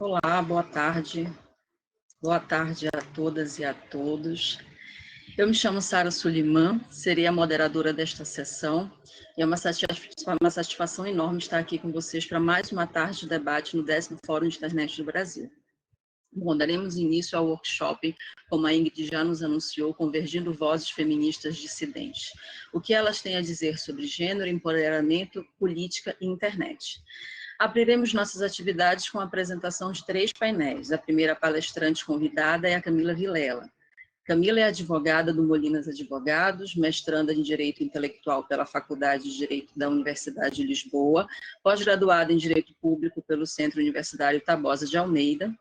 Olá, boa tarde. Boa tarde a todas e a todos. Eu me chamo Sara Suliman, serei a moderadora desta sessão e é uma satisfação enorme estar aqui com vocês para mais uma tarde de debate no 10º Fórum de Internet do Brasil. Bom, daremos início ao workshop, como a Ingrid já nos anunciou, Convergindo Vozes Feministas Dissidentes. O que elas têm a dizer sobre gênero, empoderamento, política e internet. Abriremos nossas atividades com a apresentação de 3 painéis. A primeira palestrante convidada é a Camila Vilela. Camila é advogada do Molinas Advogados, mestranda em Direito Intelectual pela Faculdade de Direito da Universidade de Lisboa, pós-graduada em Direito Público pelo Centro Universitário Tabosa de Almeida,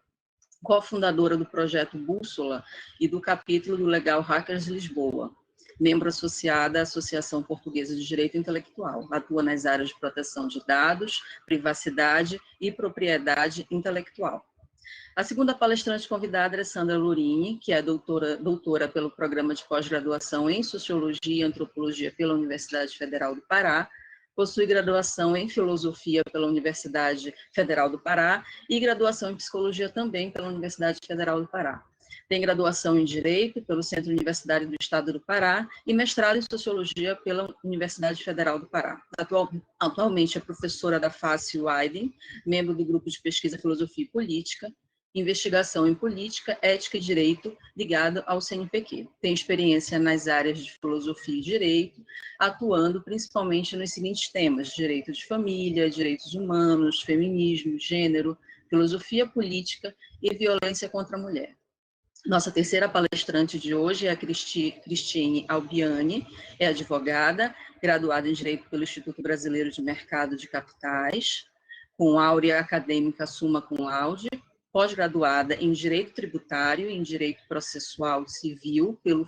cofundadora do projeto Bússola e do capítulo do Legal Hackers Lisboa, membro associada à Associação Portuguesa de Direito Intelectual. Atua nas áreas de proteção de dados, privacidade e propriedade intelectual. A segunda palestrante convidada é Sandra Lurini, que é doutora pelo Programa de Pós-Graduação em Sociologia e Antropologia pela Universidade Federal do Pará, possui graduação em Filosofia pela Universidade Federal do Pará e graduação em Psicologia também pela Universidade Federal do Pará. Tem graduação em Direito pelo Centro Universitário do Estado do Pará e mestrado em Sociologia pela Universidade Federal do Pará. Atualmente é professora da FACE Widen, membro do Grupo de Pesquisa Filosofia e Política, Investigação em Política, Ética e Direito, ligado ao CNPq. Tem experiência nas áreas de Filosofia e Direito, atuando principalmente nos seguintes temas: direito de família, direitos humanos, feminismo, gênero, filosofia política e violência contra a mulher. Nossa terceira palestrante de hoje é a Cristine Albiani, é advogada, graduada em Direito pelo Instituto Brasileiro de Mercado de Capitais, com áurea acadêmica summa cum laude, pós-graduada em Direito Tributário e em Direito Processual Civil pelo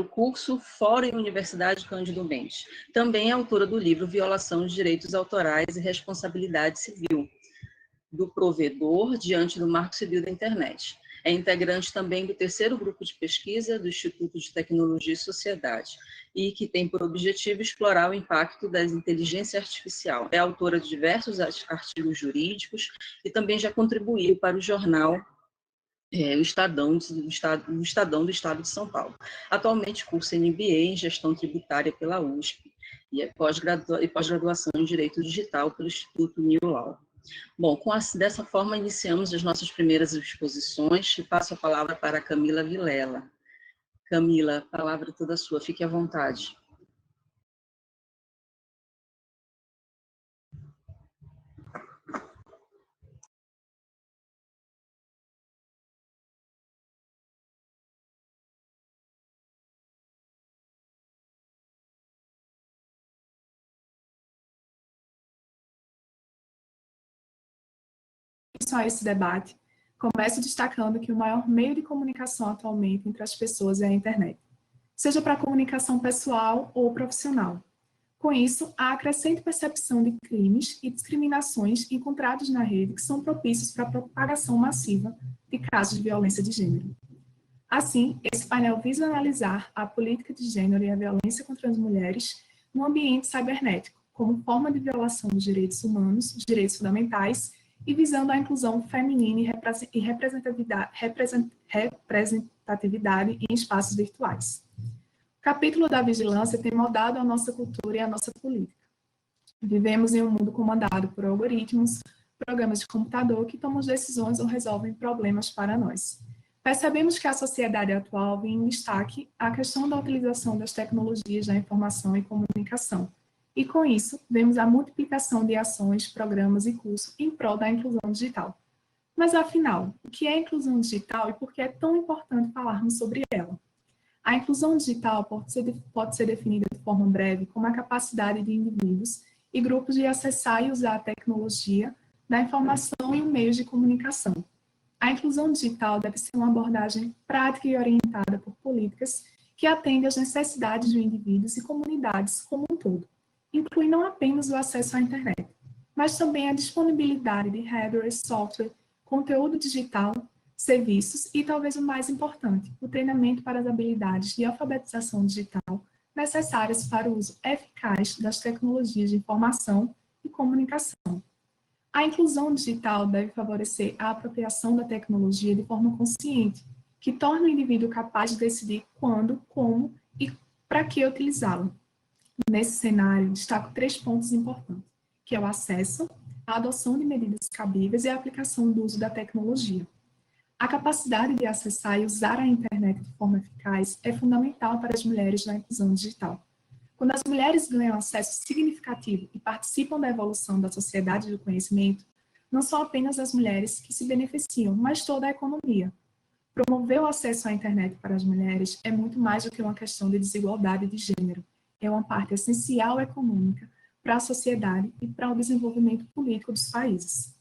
curso Fórum e Universidade Cândido Mendes. Também é autora do livro Violação de Direitos Autorais e Responsabilidade Civil, do provedor diante do Marco Civil da Internet. É integrante também do terceiro grupo de pesquisa do Instituto de Tecnologia e Sociedade, e que tem por objetivo explorar o impacto da inteligência artificial. É autora de diversos artigos jurídicos e também já contribuiu para o jornal o Estadão do Estado de São Paulo. Atualmente cursa MBA em Gestão Tributária pela USP e é pós-graduação em Direito Digital pelo Instituto New Law. Bom, dessa forma, iniciamos as nossas primeiras exposições e passo a palavra para a Camila Vilela. Camila, a palavra é toda sua, fique à vontade. A esse debate, começo destacando que o maior meio de comunicação atualmente entre as pessoas é a internet, seja para comunicação pessoal ou profissional. Com isso, há a crescente percepção de crimes e discriminações encontrados na rede que são propícios para a propagação massiva de casos de violência de gênero. Assim, esse painel visa analisar a política de gênero e a violência contra as mulheres no ambiente cibernético, como forma de violação dos direitos humanos, direitos fundamentais, e visando a inclusão feminina e representatividade em espaços virtuais. O capítulo da vigilância tem moldado a nossa cultura e a nossa política. Vivemos em um mundo comandado por algoritmos, programas de computador que tomam decisões ou resolvem problemas para nós. Percebemos que a sociedade atual vem em destaque a questão da utilização das tecnologias da informação e comunicação, e, com isso, vemos a multiplicação de ações, programas e cursos em prol da inclusão digital. Mas, afinal, o que é inclusão digital e por que é tão importante falarmos sobre ela? A inclusão digital pode ser definida de forma breve como a capacidade de indivíduos e grupos de acessar e usar a tecnologia da informação e os meios de comunicação. A inclusão digital deve ser uma abordagem prática e orientada por políticas que atendem às necessidades de indivíduos e comunidades como um todo. Inclui não apenas o acesso à internet, mas também a disponibilidade de hardware, software, conteúdo digital, serviços e, talvez o mais importante, o treinamento para as habilidades de alfabetização digital necessárias para o uso eficaz das tecnologias de informação e comunicação. A inclusão digital deve favorecer a apropriação da tecnologia de forma consciente, que torne o indivíduo capaz de decidir quando, como e para que utilizá-la. Nesse cenário, destaco 3 pontos importantes, que é o acesso, a adoção de medidas cabíveis e a aplicação do uso da tecnologia. A capacidade de acessar e usar a internet de forma eficaz é fundamental para as mulheres na inclusão digital. Quando as mulheres ganham acesso significativo e participam da evolução da sociedade do conhecimento, não são apenas as mulheres que se beneficiam, mas toda a economia. Promover o acesso à internet para as mulheres é muito mais do que uma questão de desigualdade de gênero. É uma parte essencial econômica para a sociedade e para o desenvolvimento político dos países.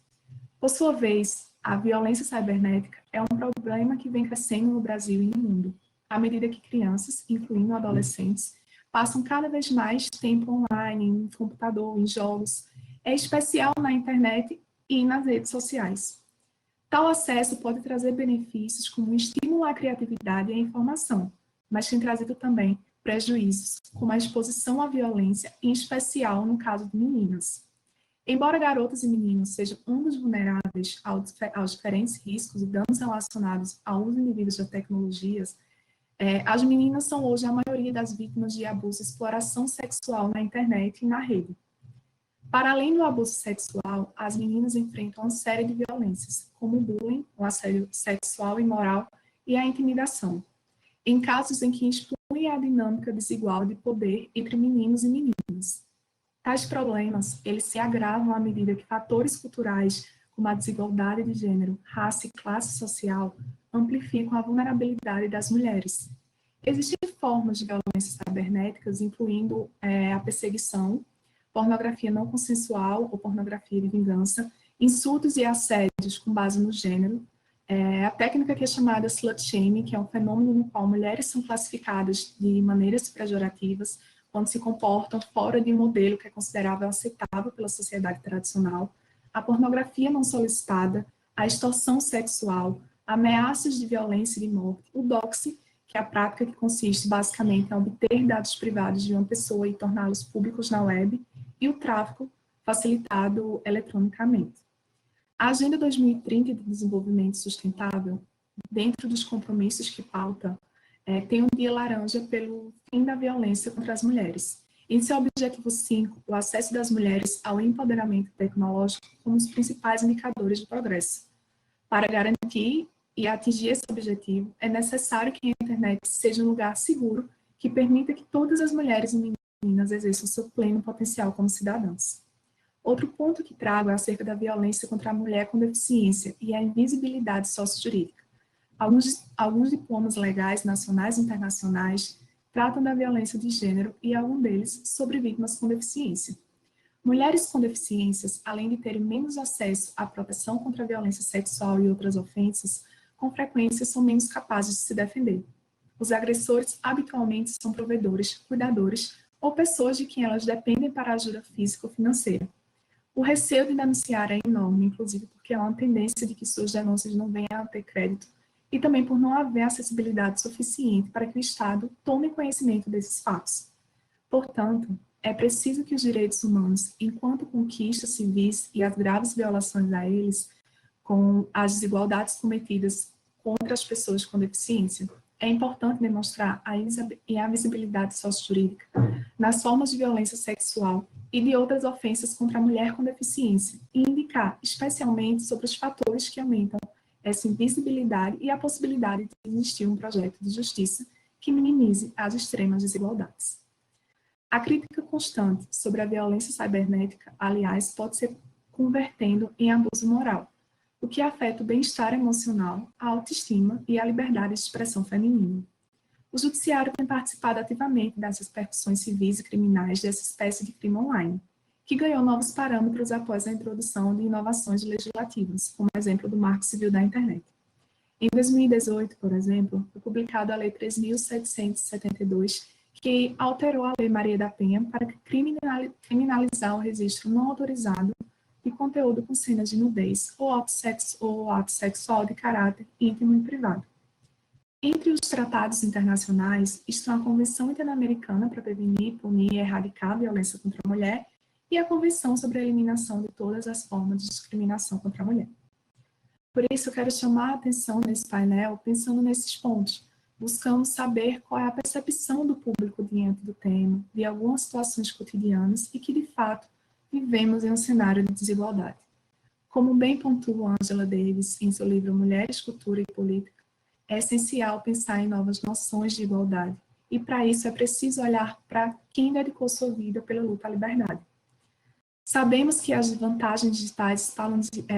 Por sua vez, a violência cibernética é um problema que vem crescendo no Brasil e no mundo, à medida que crianças, incluindo adolescentes, passam cada vez mais tempo online, em computador, em jogos, em especial na internet e nas redes sociais. Tal acesso pode trazer benefícios como um estímulo à criatividade e à informação, mas tem trazido também prejuízos, como a exposição à violência, em especial no caso de meninas. Embora garotas e meninos sejam ambos vulneráveis aos diferentes riscos e danos relacionados ao uso indevido de tecnologias, as meninas são hoje a maioria das vítimas de abuso e exploração sexual na internet e na rede. Para além do abuso sexual, as meninas enfrentam uma série de violências, como o bullying, o assédio sexual e moral e a intimidação, em casos em que excluem a dinâmica desigual de poder entre meninos e meninas. Tais problemas, eles se agravam à medida que fatores culturais, como a desigualdade de gênero, raça e classe social, amplificam a vulnerabilidade das mulheres. Existem formas de violências cibernéticas, incluindo a perseguição, pornografia não consensual ou pornografia de vingança, insultos e assédios com base no gênero, a técnica que é chamada slut shaming, que é um fenômeno no qual mulheres são classificadas de maneiras pejorativas quando se comportam fora de um modelo que é considerável aceitável pela sociedade tradicional, a pornografia não solicitada, a extorsão sexual, ameaças de violência e de morte, o doxing, que é a prática que consiste basicamente em obter dados privados de uma pessoa e torná-los públicos na web, e o tráfico facilitado eletronicamente. A Agenda 2030 de Desenvolvimento Sustentável, dentro dos compromissos que pauta, tem um dia laranja pelo fim da violência contra as mulheres. Em seu objetivo 5, o acesso das mulheres ao empoderamento tecnológico como os principais indicadores de progresso. Para garantir e atingir esse objetivo, é necessário que a internet seja um lugar seguro que permita que todas as mulheres e meninas exerçam seu pleno potencial como cidadãs. Outro ponto que trago é acerca da violência contra a mulher com deficiência e a invisibilidade sociojurídica. Alguns diplomas legais nacionais e internacionais tratam da violência de gênero e algum deles sobre vítimas com deficiência. Mulheres com deficiências, além de terem menos acesso à proteção contra a violência sexual e outras ofensas, com frequência são menos capazes de se defender. Os agressores habitualmente são provedores, cuidadores ou pessoas de quem elas dependem para ajuda física ou financeira. O receio de denunciar é enorme, inclusive porque há uma tendência de que suas denúncias não venham a ter crédito e também por não haver acessibilidade suficiente para que o Estado tome conhecimento desses fatos. Portanto, é preciso que os direitos humanos, enquanto conquistas civis e as graves violações a eles, com as desigualdades cometidas contra as pessoas com deficiência, é importante demonstrar a invisibilidade sociojurídica nas formas de violência sexual e de outras ofensas contra a mulher com deficiência e indicar especialmente sobre os fatores que aumentam essa invisibilidade e a possibilidade de existir um projeto de justiça que minimize as extremas desigualdades. A crítica constante sobre a violência cibernética, aliás, pode ser convertendo em abuso moral, o que afeta o bem-estar emocional, a autoestima e a liberdade de expressão feminina. O judiciário tem participado ativamente das repercussões civis e criminais dessa espécie de crime online, que ganhou novos parâmetros após a introdução de inovações legislativas, como exemplo do Marco Civil da Internet. Em 2018, por exemplo, foi publicada a Lei 3.772, que alterou a Lei Maria da Penha para criminalizar o registro não autorizado de conteúdo com cenas de nudez ou ato sexual de caráter íntimo e privado. Entre os tratados internacionais estão a Convenção Interamericana para Prevenir, Punir e Erradicar a Violência contra a Mulher e a Convenção sobre a Eliminação de Todas as Formas de Discriminação contra a Mulher. Por isso, eu quero chamar a atenção nesse painel, pensando nesses pontos. Buscamos saber qual é a percepção do público diante do tema, de algumas situações cotidianas e que, de fato, vivemos em um cenário de desigualdade. Como bem pontua Angela Davis em seu livro Mulheres, Cultura e Política, é essencial pensar em novas noções de igualdade, e para isso é preciso olhar para quem dedicou sua vida pela luta à liberdade. Sabemos que as vantagens digitais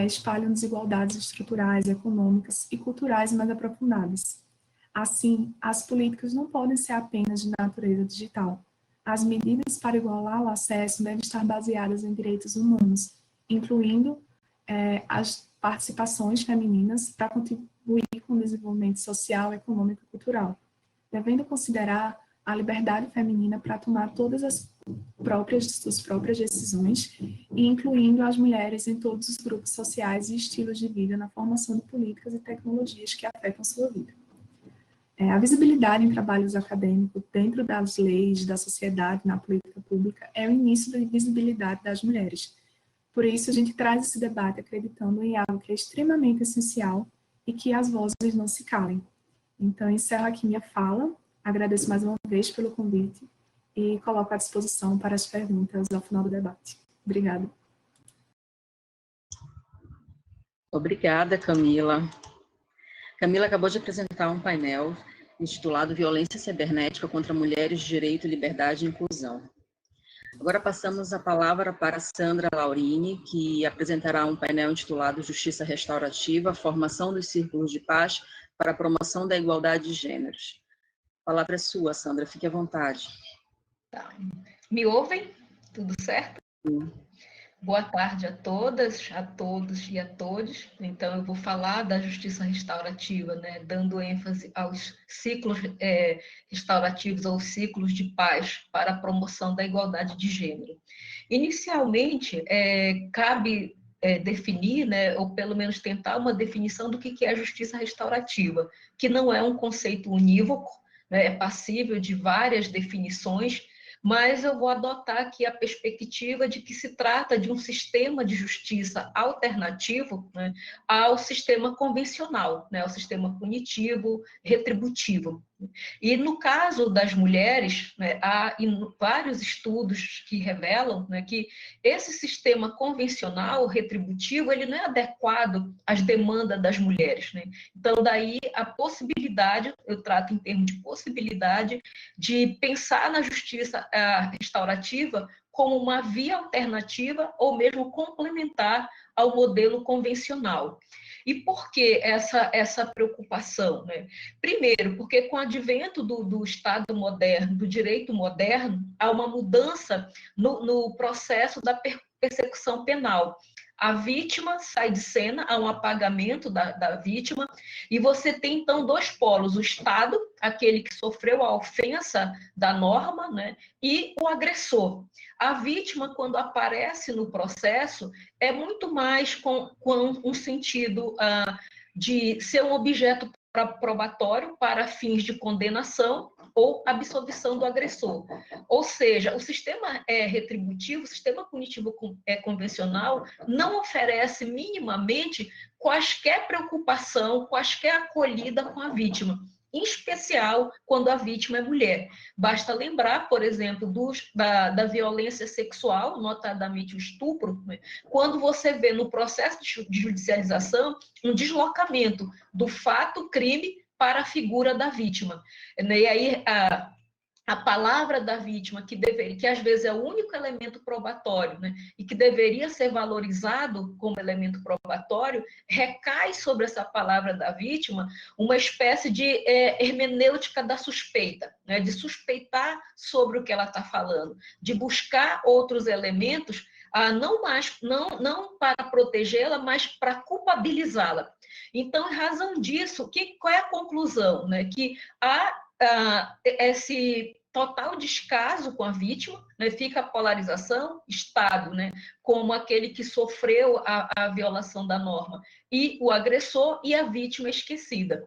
espalham desigualdades estruturais, econômicas e culturais mais aprofundadas. Assim, as políticas não podem ser apenas de natureza digital. As medidas para igualar o acesso devem estar baseadas em direitos humanos, incluindo as participações femininas para contribuir com o desenvolvimento social, econômico e cultural, devendo considerar a liberdade feminina para tomar todas as suas próprias decisões e incluindo as mulheres em todos os grupos sociais e estilos de vida na formação de políticas e tecnologias que afetam sua vida. A visibilidade em trabalhos acadêmicos dentro das leis, da sociedade, na política pública, é o início da visibilidade das mulheres. Por isso, a gente traz esse debate acreditando em algo que é extremamente essencial e que as vozes não se calem. Então, encerro aqui minha fala, agradeço mais uma vez pelo convite e coloco à disposição para as perguntas ao final do debate. Obrigada. Obrigada, Camila. Camila acabou de apresentar um painel intitulado Violência Cibernética contra Mulheres, Direito, Liberdade e Inclusão. Agora passamos a palavra para Sandra Laurini, que apresentará um painel intitulado Justiça Restaurativa, Formação dos Círculos de Paz para a Promoção da Igualdade de Gêneros. A palavra é sua, Sandra, fique à vontade. Tá. Me ouvem? Tudo certo? Sim. Boa tarde a todas, a todos e a todos. Então, eu vou falar da justiça restaurativa, né, dando ênfase aos ciclos restaurativos, aos ciclos de paz para a promoção da igualdade de gênero. Inicialmente, cabe definir, né, ou pelo menos tentar uma definição do que é a justiça restaurativa, que não é um conceito unívoco, né, é passível de várias definições, mas eu vou adotar aqui a perspectiva de que se trata de um sistema de justiça alternativo, né, ao sistema convencional, né, ao sistema punitivo, retributivo. E no caso das mulheres, né, há vários estudos que revelam, né, que esse sistema convencional, retributivo, ele não é adequado às demandas das mulheres, né? Então, daí a possibilidade, eu trato em termos de possibilidade, de pensar na justiça restaurativa como uma via alternativa ou mesmo complementar ao modelo convencional. E por que essa preocupação, né? Primeiro, porque com o advento do Estado moderno, do direito moderno, há uma mudança no processo da persecução penal. A vítima sai de cena, há um apagamento da vítima, e você tem, então, dois polos: o Estado, aquele que sofreu a ofensa da norma, né, e o agressor. A vítima, quando aparece no processo, é muito mais com um sentido de ser um objeto probatório para fins de condenação ou absolvição do agressor. Ou seja, o sistema retributivo, o sistema punitivo convencional não oferece minimamente quaisquer preocupação, quaisquer acolhida com a vítima, em especial quando a vítima é mulher. Basta lembrar, por exemplo, da violência sexual, notadamente o estupro, né? Quando você vê no processo de judicialização um deslocamento do fato crime para a figura da vítima. E aí a palavra da vítima, que às vezes é o único elemento probatório, né, e que deveria ser valorizado como elemento probatório, recai sobre essa palavra da vítima uma espécie de hermenêutica da suspeita, né, de suspeitar sobre o que ela está falando, de buscar outros elementos, não para protegê-la, mas para culpabilizá-la. Então, em razão disso, qual é a conclusão? Né? Que há esse total descaso com a vítima, né? Fica a polarização, Estado, né? Como aquele que sofreu a violação da norma, e o agressor e a vítima esquecida.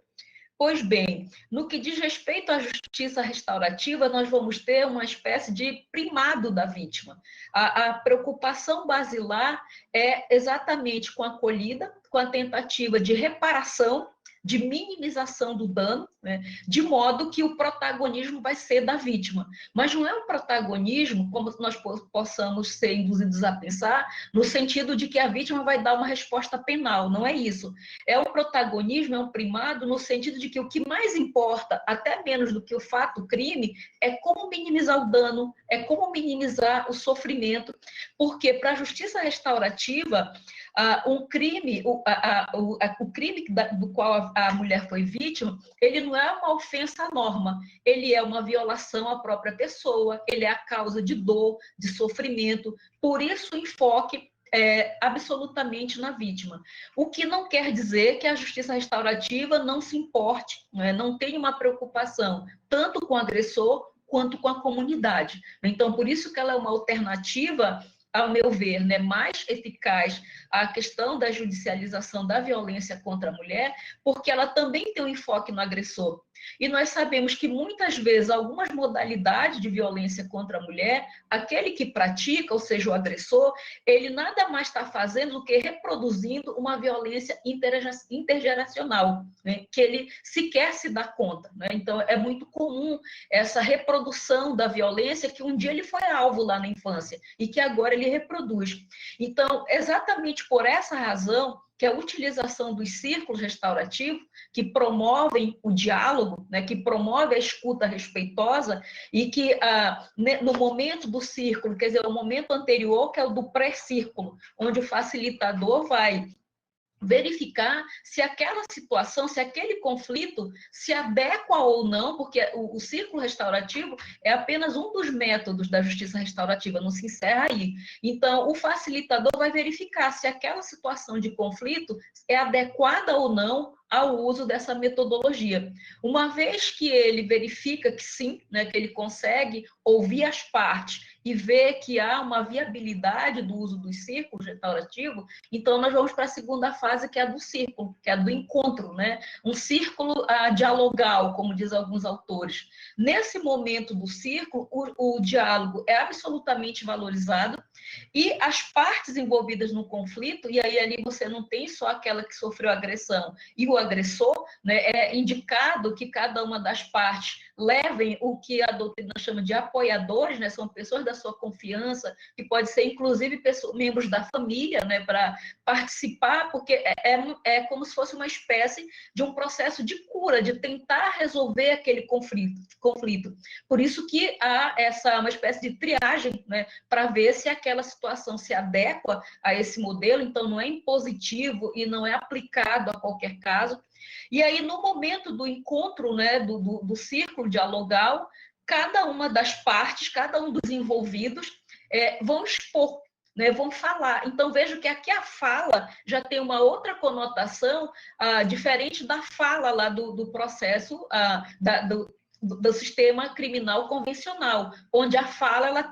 Pois bem, no que diz respeito à justiça restaurativa, nós vamos ter uma espécie de primado da vítima. A preocupação basilar é exatamente com a acolhida, com a tentativa de reparação, de minimização do dano, né, de modo que o protagonismo vai ser da vítima. Mas não é um protagonismo, como nós possamos ser induzidos a pensar, no sentido de que a vítima vai dar uma resposta penal, não é isso. É um protagonismo, é um primado, no sentido de que o que mais importa, até menos do que o fato, o crime, é como minimizar o dano, é como minimizar o sofrimento, porque para a justiça restaurativa, um crime, o crime do qual a mulher foi vítima, ele não é uma ofensa à norma, ele é uma violação à própria pessoa, ele é a causa de dor, de sofrimento, por isso o enfoque absolutamente na vítima. O que não quer dizer que a justiça restaurativa não se importe, não tenha uma preocupação tanto com o agressor quanto com a comunidade. Então, por isso que ela é uma alternativa, ao meu ver, mais eficaz à questão da judicialização da violência contra a mulher, porque ela também tem um enfoque no agressor. E nós sabemos que, muitas vezes, algumas modalidades de violência contra a mulher, aquele que pratica, ou seja, o agressor, ele nada mais está fazendo do que reproduzindo uma violência intergeracional, né, que ele sequer se dá conta. Né? Então, é muito comum essa reprodução da violência que um dia ele foi alvo lá na infância e que agora ele reproduz. Então, exatamente por essa razão, que a utilização dos círculos restaurativos, que promovem o diálogo, né, que promove a escuta respeitosa, e que no momento do círculo, quer dizer, o momento anterior, que é o do pré-círculo, onde o facilitador vai verificar se aquela situação, se aquele conflito se adequa ou não, porque o círculo restaurativo é apenas um dos métodos da justiça restaurativa, não se encerra aí. Então, o facilitador vai verificar se aquela situação de conflito é adequada ou não ao uso dessa metodologia. Uma vez que ele verifica que sim, né, que ele consegue ouvir as partes e ver que há uma viabilidade do uso dos círculos restaurativos, então nós vamos para a segunda fase, que é a do círculo, que é a do encontro, né? Um círculo dialogal, como diz alguns autores. Nesse momento do círculo, o diálogo é absolutamente valorizado, e as partes envolvidas no conflito, e aí ali você não tem só aquela que sofreu agressão e o agressor, né, é indicado que cada uma das partes levem o que a doutrina chama de apoiadores, né, são pessoas da sua confiança, que pode ser inclusive membros da família, né, para participar, porque é como se fosse uma espécie de um processo de cura, de tentar resolver aquele conflito. Por isso que há uma espécie de triagem, né, para ver se aquela situação se adequa a esse modelo, então não é impositivo e não é aplicado a qualquer caso. E aí, no momento do encontro, né, do círculo dialogal, cada uma das partes, cada um dos envolvidos vão expor, né, vão falar. Então, vejo que aqui a fala já tem uma outra conotação diferente da fala lá do processo, do sistema criminal convencional, onde a fala,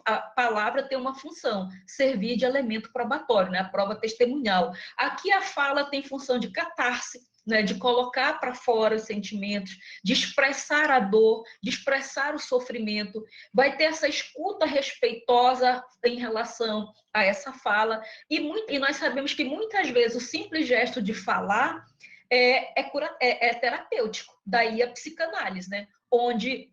a palavra tem uma função, servir de elemento probatório, né, a prova testemunhal. Aqui a fala tem função de catarse, né, de colocar para fora os sentimentos, de expressar a dor, de expressar o sofrimento, vai ter essa escuta respeitosa em relação a essa fala, e nós sabemos que muitas vezes o simples gesto de falar é terapêutico, daí a psicanálise, né, onde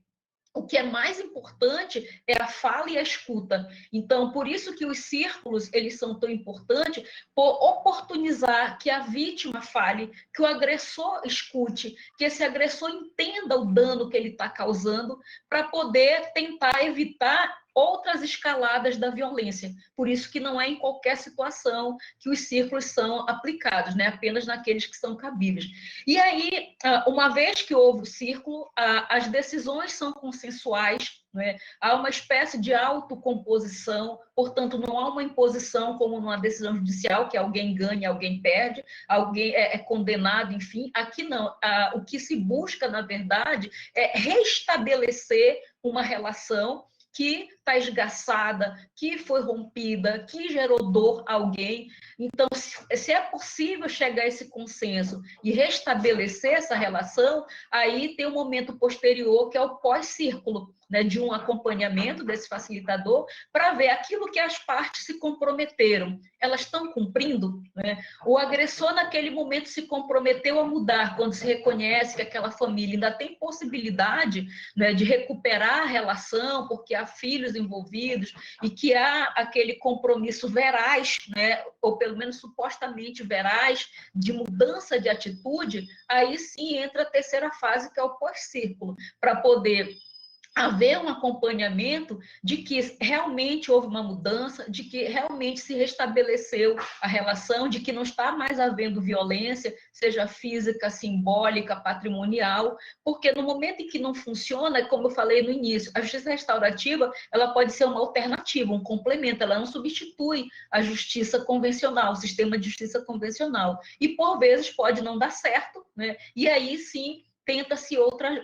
o que é mais importante é a fala e a escuta. Então, por isso que os círculos, eles são tão importantes, por oportunizar que a vítima fale, que o agressor escute, que esse agressor entenda o dano que ele está causando, para poder tentar evitar outras escaladas da violência. Por isso que não é em qualquer situação que os círculos são aplicados, né? Apenas naqueles que são cabíveis. E aí, uma vez que houve o círculo, as decisões são consensuais, né? Há uma espécie de autocomposição, portanto, não há uma imposição como numa decisão judicial, que alguém ganha, alguém perde, alguém é condenado, enfim. Aqui não. O que se busca, na verdade, é restabelecer uma relação que está esgaçada, que foi rompida, que gerou dor a alguém. Então, se é possível chegar a esse consenso e restabelecer essa relação, aí tem um momento posterior, que é o pós-círculo, né, de um acompanhamento desse facilitador, para ver aquilo que as partes se comprometeram. Elas estão cumprindo, né? O agressor, naquele momento, se comprometeu a mudar, quando se reconhece que aquela família ainda tem possibilidade, né, de recuperar a relação, porque há filhos envolvidos, e que há aquele compromisso veraz, né, ou pelo menos supostamente veraz, de mudança de atitude, aí sim entra a terceira fase, que é o pós-círculo, para poder haver um acompanhamento de que realmente houve uma mudança, de que realmente se restabeleceu a relação, de que não está mais havendo violência, seja física, simbólica, patrimonial, porque no momento em que não funciona, como eu falei no início, a justiça restaurativa, ela pode ser uma alternativa, um complemento, ela não substitui a justiça convencional, o sistema de justiça convencional, e por vezes pode não dar certo, né? E aí sim tenta-se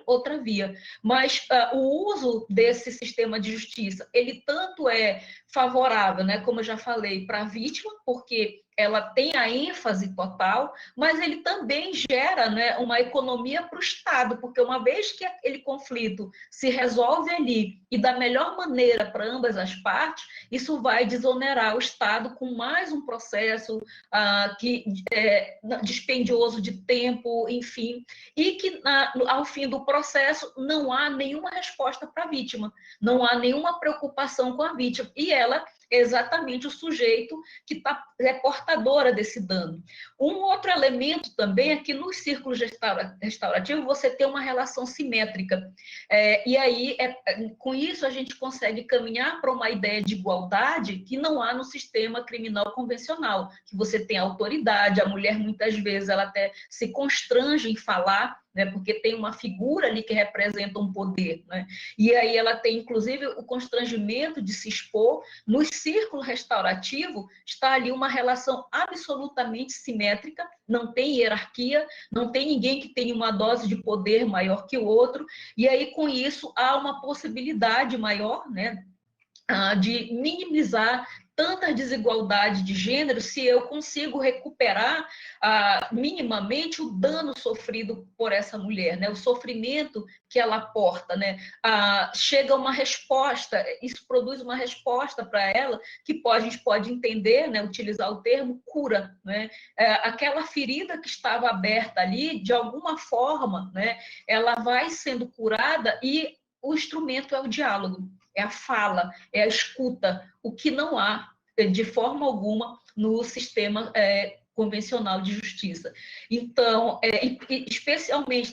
outra via. Mas o uso desse sistema de justiça, ele tanto é favorável, né, como eu já falei, para a vítima, porque ela tem a ênfase total, mas ele também gera, né, uma economia para o Estado, porque uma vez que aquele conflito se resolve ali e da melhor maneira para ambas as partes, isso vai desonerar o Estado com mais um processo que é dispendioso de tempo, enfim, e que ao fim do processo não há nenhuma resposta para a vítima, não há nenhuma preocupação com a vítima, e ela é exatamente o sujeito que é portadora desse dano. Um outro elemento também é que nos círculos restaurativos você tem uma relação simétrica, e aí com isso a gente consegue caminhar para uma ideia de igualdade que não há no sistema criminal convencional, que você tem autoridade, a mulher muitas vezes ela até se constrange em falar, né, porque tem uma figura ali que representa um poder, né? E aí ela tem, inclusive, o constrangimento de se expor. No círculo restaurativo, está ali uma relação absolutamente simétrica, não tem hierarquia, não tem ninguém que tenha uma dose de poder maior que o outro, e aí, com isso, há uma possibilidade maior, né, de minimizar tanta desigualdade de gênero se eu consigo recuperar minimamente o dano sofrido por essa mulher, né? O sofrimento que ela porta, né? Chega uma resposta, isso produz uma resposta para ela que a gente pode entender, né? Utilizar o termo cura, né? Aquela ferida que estava aberta ali, de alguma forma, né? Ela vai sendo curada e o instrumento é o diálogo, é a fala, é a escuta, o que não há, de forma alguma, no sistema convencional de justiça. Então, especialmente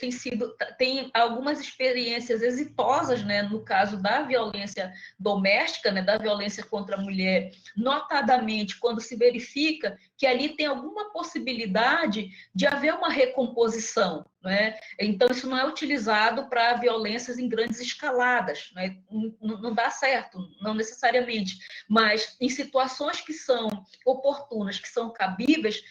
tem algumas experiências exitosas, né, no caso da violência doméstica, né, da violência contra a mulher, notadamente quando se verifica que ali tem alguma possibilidade de haver uma recomposição, né? Então, isso não é utilizado para violências em grandes escaladas, né? Não dá certo, não necessariamente, mas em situações que são oportunas, que são cabíveis,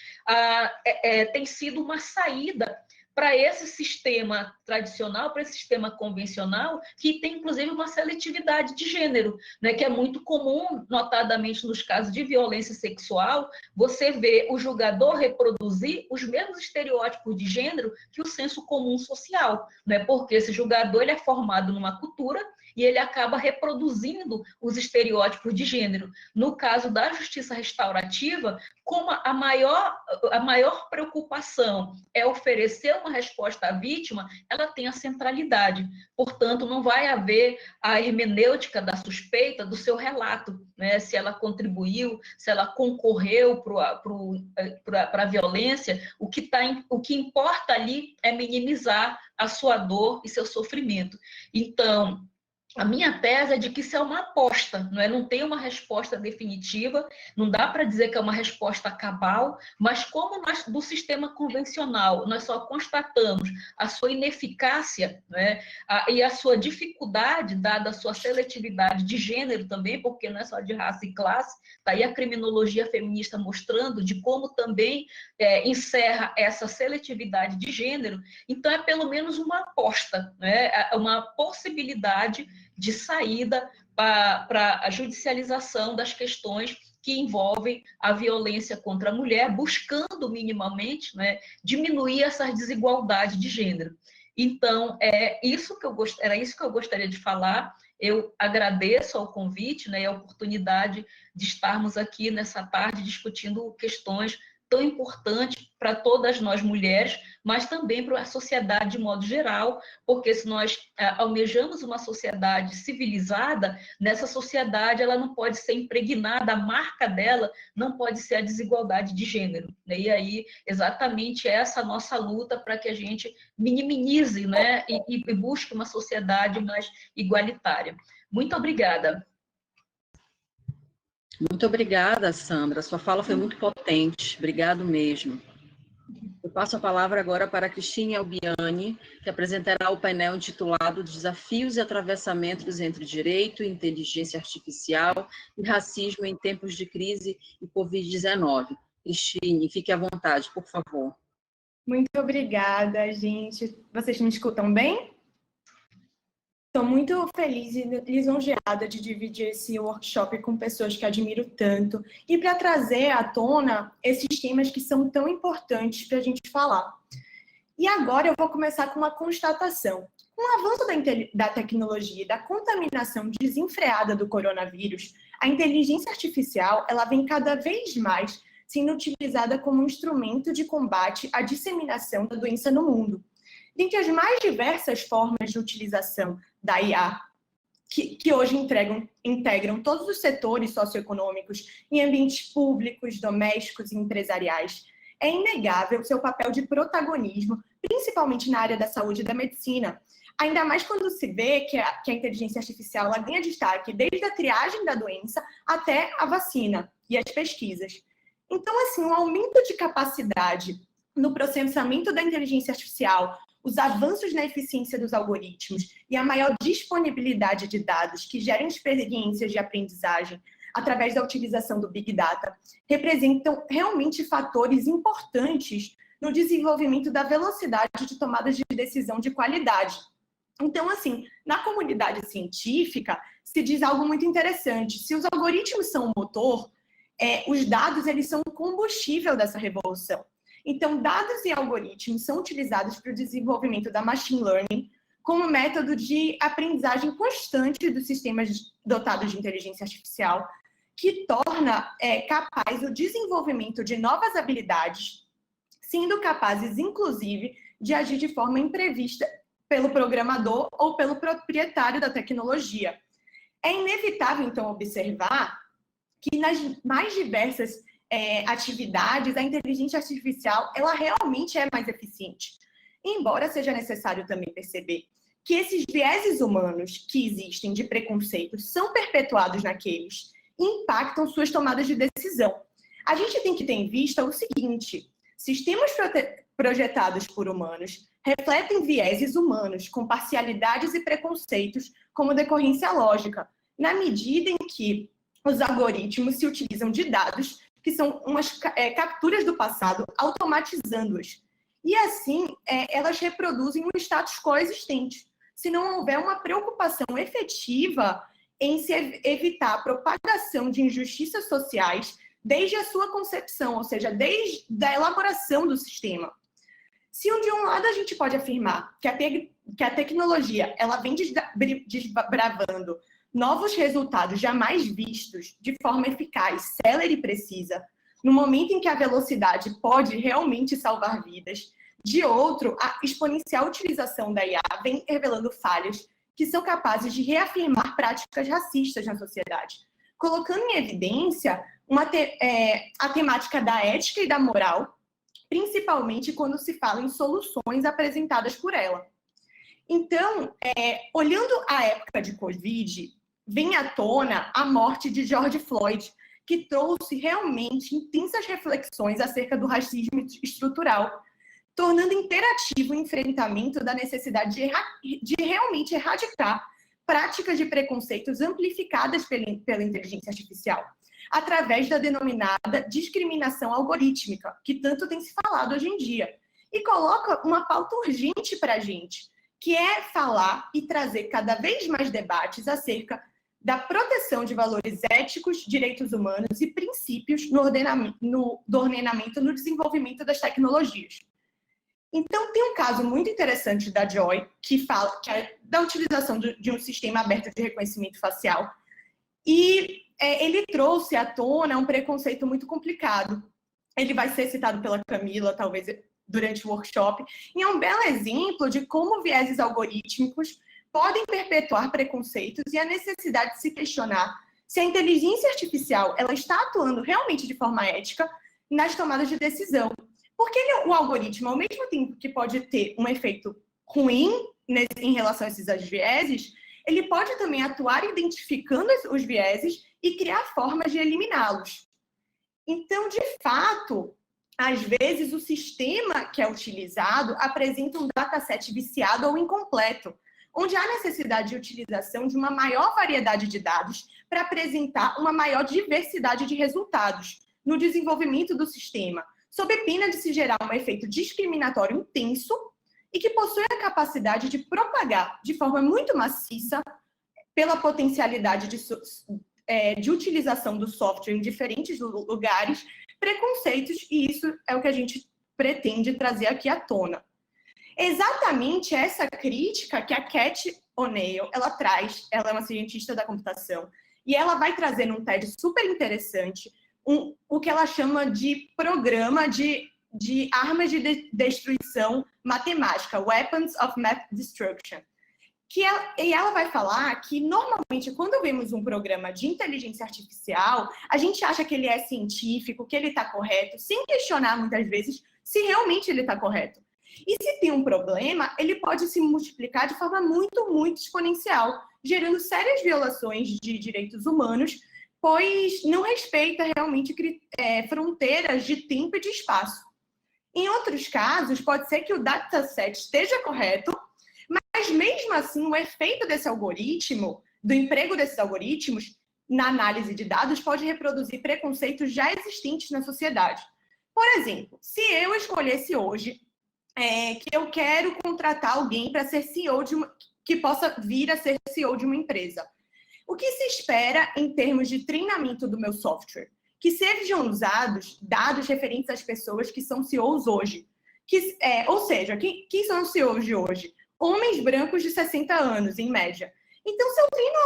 tem sido uma saída para esse sistema tradicional, para esse sistema convencional, que tem, inclusive, uma seletividade de gênero, né, que é muito comum, notadamente nos casos de violência sexual, você vê o julgador reproduzir os mesmos estereótipos de gênero que o senso comum social, né, porque esse julgador ele é formado numa cultura e ele acaba reproduzindo os estereótipos de gênero. No caso da justiça restaurativa, como a maior preocupação é oferecer uma resposta à vítima, ela tem a centralidade. Portanto, não vai haver a hermenêutica da suspeita do seu relato, né? Se ela contribuiu, se ela concorreu para a violência, o que importa ali é minimizar a sua dor e seu sofrimento. Então, a minha tese é de que isso é uma aposta, não tem uma resposta definitiva, não dá para dizer que é uma resposta cabal, mas como nós, do sistema convencional, nós só constatamos a sua ineficácia, né, e a sua dificuldade, dada a sua seletividade de gênero também, porque não é só de raça e classe, está aí a criminologia feminista mostrando de como também encerra essa seletividade de gênero, então é pelo menos uma aposta, né, uma possibilidade de saída para a judicialização das questões que envolvem a violência contra a mulher, buscando minimamente, né, diminuir essas desigualdades de gênero. Então, era isso que eu gostaria de falar. Eu agradeço ao convite, né, e a oportunidade de estarmos aqui nessa tarde discutindo questões tão importantes para todas nós mulheres, mas também para a sociedade de modo geral, porque se nós almejamos uma sociedade civilizada, nessa sociedade ela não pode ser impregnada, a marca dela não pode ser a desigualdade de gênero, né? E aí, exatamente essa nossa luta para que a gente minimize, né, e busque uma sociedade mais igualitária. Muito obrigada. Muito obrigada, Sandra. Sua fala foi muito potente. Obrigado mesmo. Eu passo a palavra agora para a Cristine Albiani, que apresentará o painel intitulado Desafios e Atravessamentos entre Direito, Inteligência Artificial e Racismo em Tempos de Crise e Covid-19. Cristine, fique à vontade, por favor. Muito obrigada, gente. Vocês me escutam bem? Estou muito feliz e lisonjeada de dividir esse workshop com pessoas que admiro tanto e para trazer à tona esses temas que são tão importantes para a gente falar. E agora eu vou começar com uma constatação. Com o avanço da tecnologia e da contaminação desenfreada do coronavírus, a inteligência artificial ela vem cada vez mais sendo utilizada como um instrumento de combate à disseminação da doença no mundo. Dentre as mais diversas formas de utilização da IA, que hoje integram todos os setores socioeconômicos em ambientes públicos, domésticos e empresariais, é inegável seu papel de protagonismo, principalmente na área da saúde e da medicina. Ainda mais quando se vê que a inteligência artificial ela ganha destaque desde a triagem da doença até a vacina e as pesquisas. Então, assim, o aumento de capacidade no processamento da inteligência artificial, os avanços na eficiência dos algoritmos e a maior disponibilidade de dados que geram experiências de aprendizagem através da utilização do Big Data representam realmente fatores importantes no desenvolvimento da velocidade de tomadas de decisão de qualidade. Então, assim, na comunidade científica se diz algo muito interessante. Se os algoritmos são o motor, os dados eles são o combustível dessa revolução. Então, dados e algoritmos são utilizados para o desenvolvimento da machine learning como método de aprendizagem constante dos sistemas dotados de inteligência artificial, que torna capaz o desenvolvimento de novas habilidades, sendo capazes, inclusive, de agir de forma imprevista pelo programador ou pelo proprietário da tecnologia. É inevitável, então, observar que nas mais diversas atividades, a inteligência artificial, ela realmente é mais eficiente. Embora seja necessário também perceber que esses vieses humanos que existem de preconceitos são perpetuados naqueles e impactam suas tomadas de decisão. A gente tem que ter em vista o seguinte: sistemas projetados por humanos refletem vieses humanos com parcialidades e preconceitos como decorrência lógica, na medida em que os algoritmos se utilizam de dados que são umas capturas do passado, automatizando-as. E assim, elas reproduzem um status quo existente. Se não houver uma preocupação efetiva em se evitar a propagação de injustiças sociais desde a sua concepção, ou seja, desde a elaboração do sistema. Se de um lado a gente pode afirmar que a tecnologia ela vem desbravando novos resultados jamais vistos de forma eficaz, célere e precisa, no momento em que a velocidade pode realmente salvar vidas, de outro, a exponencial utilização da IA vem revelando falhas que são capazes de reafirmar práticas racistas na sociedade, colocando em evidência a temática da ética e da moral, principalmente quando se fala em soluções apresentadas por ela. Então, olhando a época de Covid, vem à tona a morte de George Floyd, que trouxe realmente intensas reflexões acerca do racismo estrutural, tornando imperativo o enfrentamento da necessidade de realmente erradicar práticas de preconceitos amplificadas pela inteligência artificial, através da denominada discriminação algorítmica, que tanto tem se falado hoje em dia, e coloca uma pauta urgente para a gente, que é falar e trazer cada vez mais debates acerca da proteção de valores éticos, direitos humanos e princípios do ordenamento no desenvolvimento das tecnologias. Então, tem um caso muito interessante da Joy, que fala da utilização de um sistema aberto de reconhecimento facial, e ele trouxe à tona um preconceito muito complicado. Ele vai ser citado pela Camila, talvez, durante o workshop, e é um belo exemplo de como vieses algorítmicos podem perpetuar preconceitos e a necessidade de se questionar se a inteligência artificial ela está atuando realmente de forma ética nas tomadas de decisão. Porque o algoritmo, ao mesmo tempo que pode ter um efeito ruim em relação a esses vieses, ele pode também atuar identificando os vieses e criar formas de eliminá-los. Então, de fato, às vezes o sistema que é utilizado apresenta um dataset viciado ou incompleto, onde há necessidade de utilização de uma maior variedade de dados para apresentar uma maior diversidade de resultados no desenvolvimento do sistema, sob pena de se gerar um efeito discriminatório intenso e que possui a capacidade de propagar de forma muito maciça, pela potencialidade de utilização do software em diferentes lugares, preconceitos, e isso é o que a gente pretende trazer aqui à tona. Exatamente essa crítica que a Cat O'Neill, ela traz, ela é uma cientista da computação, e ela vai trazer num TED super interessante o que ela chama de programa de armas de destruição matemática, Weapons of Math Destruction. E ela vai falar que, normalmente, quando vemos um programa de inteligência artificial, a gente acha que ele é científico, que ele está correto, sem questionar, muitas vezes, se realmente ele está correto. E se tem um problema, ele pode se multiplicar de forma muito, muito exponencial, gerando sérias violações de direitos humanos, pois não respeita realmente fronteiras de tempo e de espaço. Em outros casos, pode ser que o dataset esteja correto, mas mesmo assim o efeito desse algoritmo, do emprego desses algoritmos na análise de dados, pode reproduzir preconceitos já existentes na sociedade. Por exemplo, se eu escolhesse hoje que eu quero contratar alguém para ser CEO que possa vir a ser CEO de uma empresa, o que se espera em termos de treinamento do meu software? Que sejam usados dados referentes às pessoas que são CEOs hoje. Ou seja, quem são os CEOs de hoje? Homens brancos de 60 anos, em média. Então, se eu treino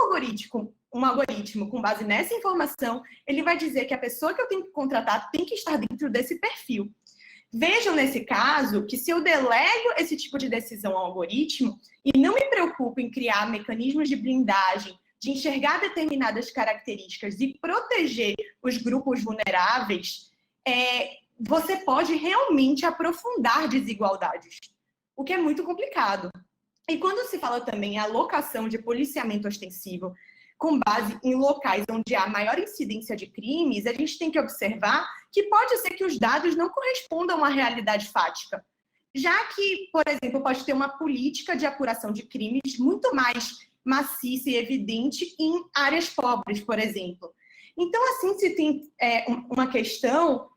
um algoritmo com base nessa informação, ele vai dizer que a pessoa que eu tenho que contratar tem que estar dentro desse perfil. Vejam, nesse caso, que se eu delego esse tipo de decisão ao algoritmo e não me preocupo em criar mecanismos de blindagem, de enxergar determinadas características e proteger os grupos vulneráveis, você pode realmente aprofundar desigualdades, o que é muito complicado. E quando se fala também em alocação de policiamento ostensivo com base em locais onde há maior incidência de crimes, a gente tem que observar que pode ser que os dados não correspondam à realidade fática, já que, por exemplo, pode ter uma política de apuração de crimes muito mais maciça e evidente em áreas pobres, por exemplo. Então, assim, se tem uma questão,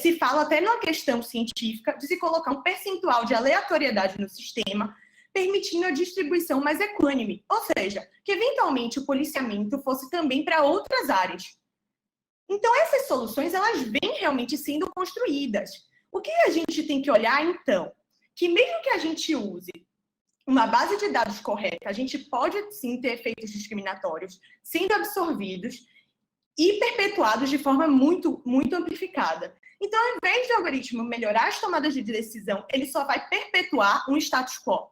se fala até numa questão científica de se colocar um percentual de aleatoriedade no sistema, permitindo a distribuição mais equânime, ou seja, que eventualmente o policiamento fosse também para outras áreas. Então, essas soluções, elas vêm realmente sendo construídas. O que a gente tem que olhar, então? Que mesmo que a gente use uma base de dados correta, a gente pode, sim, ter efeitos discriminatórios sendo absorvidos e perpetuados de forma muito, muito amplificada. Então, ao invés do algoritmo melhorar as tomadas de decisão, ele só vai perpetuar um status quo.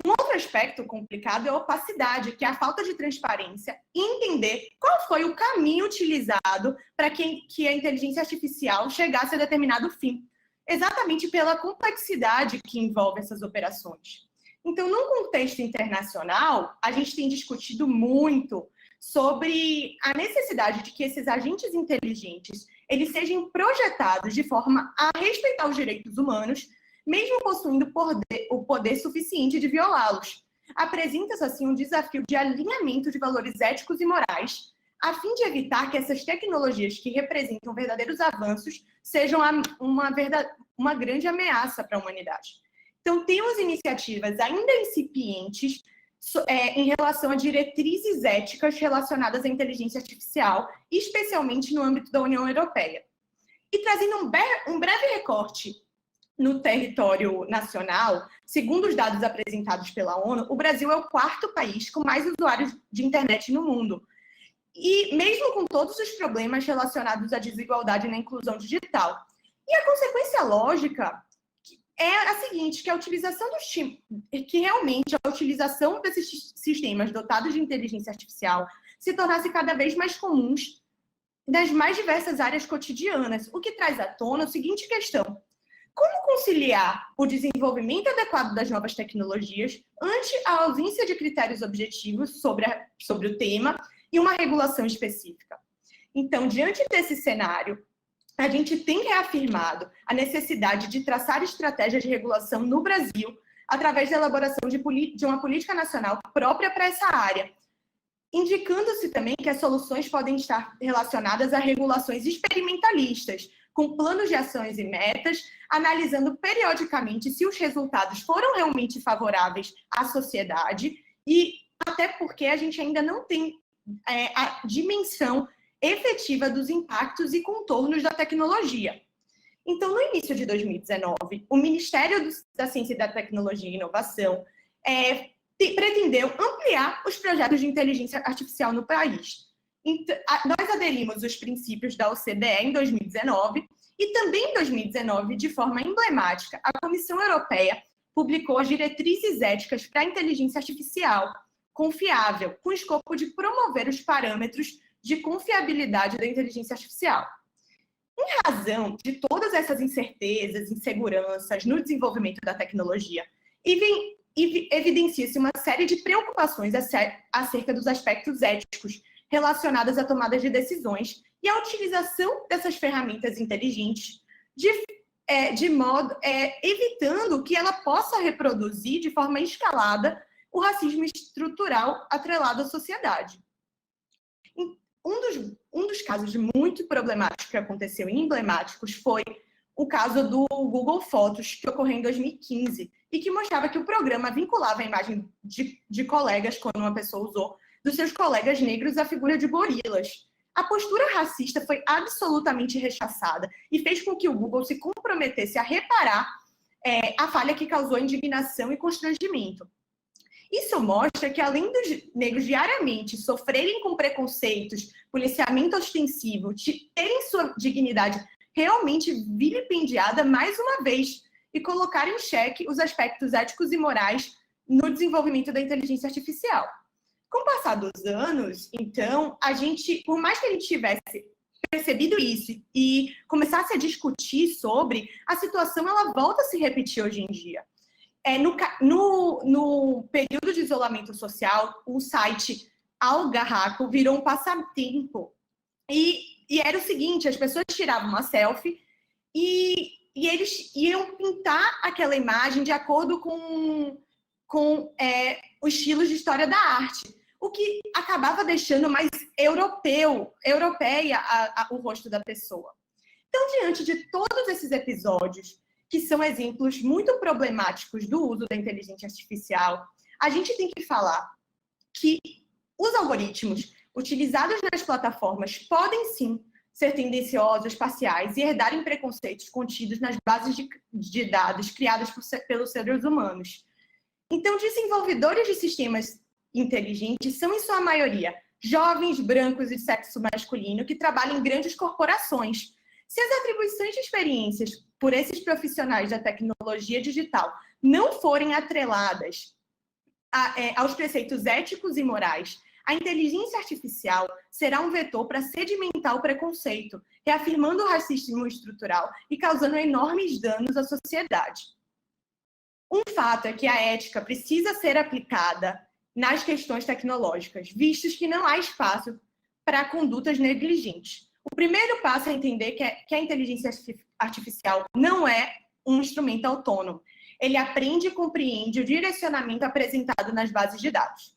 Um outro aspecto complicado é a opacidade, que é a falta de transparência e entender qual foi o caminho utilizado para que a inteligência artificial chegasse a determinado fim, exatamente pela complexidade que envolve essas operações. Então, num contexto internacional, a gente tem discutido muito sobre a necessidade de que esses agentes inteligentes eles sejam projetados de forma a respeitar os direitos humanos, mesmo possuindo o poder suficiente de violá-los. Apresenta-se, assim, um desafio de alinhamento de valores éticos e morais, a fim de evitar que essas tecnologias que representam verdadeiros avanços sejam uma grande ameaça para a humanidade. Então, temos iniciativas ainda incipientes em relação a diretrizes éticas relacionadas à inteligência artificial, especialmente no âmbito da União Europeia. E trazendo um breve recorte no território nacional, segundo os dados apresentados pela ONU, o Brasil é o 4º país com mais usuários de internet no mundo. E mesmo com todos os problemas relacionados à desigualdade na inclusão digital. E a consequência lógica é a seguinte, que realmente a utilização desses sistemas dotados de inteligência artificial se tornasse cada vez mais comuns nas mais diversas áreas cotidianas, o que traz à tona a seguinte questão: como conciliar o desenvolvimento adequado das novas tecnologias ante a ausência de critérios objetivos sobre o tema e uma regulação específica? Então, diante desse cenário, a gente tem reafirmado a necessidade de traçar estratégias de regulação no Brasil através da elaboração de uma política nacional própria para essa área, indicando-se também que as soluções podem estar relacionadas a regulações experimentalistas, com planos de ações e metas, analisando periodicamente se os resultados foram realmente favoráveis à sociedade, e até porque a gente ainda não tem a dimensão efetiva dos impactos e contornos da tecnologia. Então, no início de 2019, o Ministério da Ciência e da Tecnologia e Inovação pretendeu ampliar os projetos de inteligência artificial no país. Então, nós aderimos os princípios da OCDE em 2019 e também em 2019, de forma emblemática, a Comissão Europeia publicou as diretrizes éticas para a inteligência artificial confiável, com o escopo de promover os parâmetros de confiabilidade da inteligência artificial. Em razão de todas essas incertezas, inseguranças no desenvolvimento da tecnologia, evidencia-se uma série de preocupações acerca dos aspectos éticos relacionados à tomada de decisões e à utilização dessas ferramentas inteligentes, evitando que ela possa reproduzir de forma escalada o racismo estrutural atrelado à sociedade. Um dos casos muito problemáticos que aconteceu e emblemáticos foi o caso do Google Fotos, que ocorreu em 2015, e que mostrava que o programa vinculava a imagem de colegas, quando uma pessoa usou, dos seus colegas negros à figura de gorilas. A postura racista foi absolutamente rechaçada e fez com que o Google se comprometesse a reparar a falha que causou indignação e constrangimento. Isso mostra que, além dos negros diariamente sofrerem com preconceitos, policiamento ostensivo, terem sua dignidade realmente vilipendiada mais uma vez e colocar em xeque os aspectos éticos e morais no desenvolvimento da inteligência artificial. Com o passar dos anos, então, por mais que a gente tivesse percebido isso e começasse a discutir sobre, a situação ela volta a se repetir hoje em dia. No período de isolamento social, o site Algarraco virou um passatempo. E era o seguinte, as pessoas tiravam uma selfie e eles iam pintar aquela imagem de acordo com o estilo de história da arte, o que acabava deixando mais europeia o rosto da pessoa. Então, diante de todos esses episódios, que são exemplos muito problemáticos do uso da inteligência artificial, a gente tem que falar que os algoritmos utilizados nas plataformas podem sim ser tendenciosos, parciais e herdarem preconceitos contidos nas bases de dados criadas pelos seres humanos. Então, desenvolvedores de sistemas inteligentes são, em sua maioria, jovens, brancos e de sexo masculino que trabalham em grandes corporações. Se as atribuições de experiências por esses profissionais da tecnologia digital não forem atreladas aos preceitos éticos e morais, a inteligência artificial será um vetor para sedimentar o preconceito, reafirmando o racismo estrutural e causando enormes danos à sociedade. Um fato é que a ética precisa ser aplicada nas questões tecnológicas, vistos que não há espaço para condutas negligentes. O primeiro passo é entender que a inteligência artificial não é um instrumento autônomo. Ele aprende e compreende o direcionamento apresentado nas bases de dados.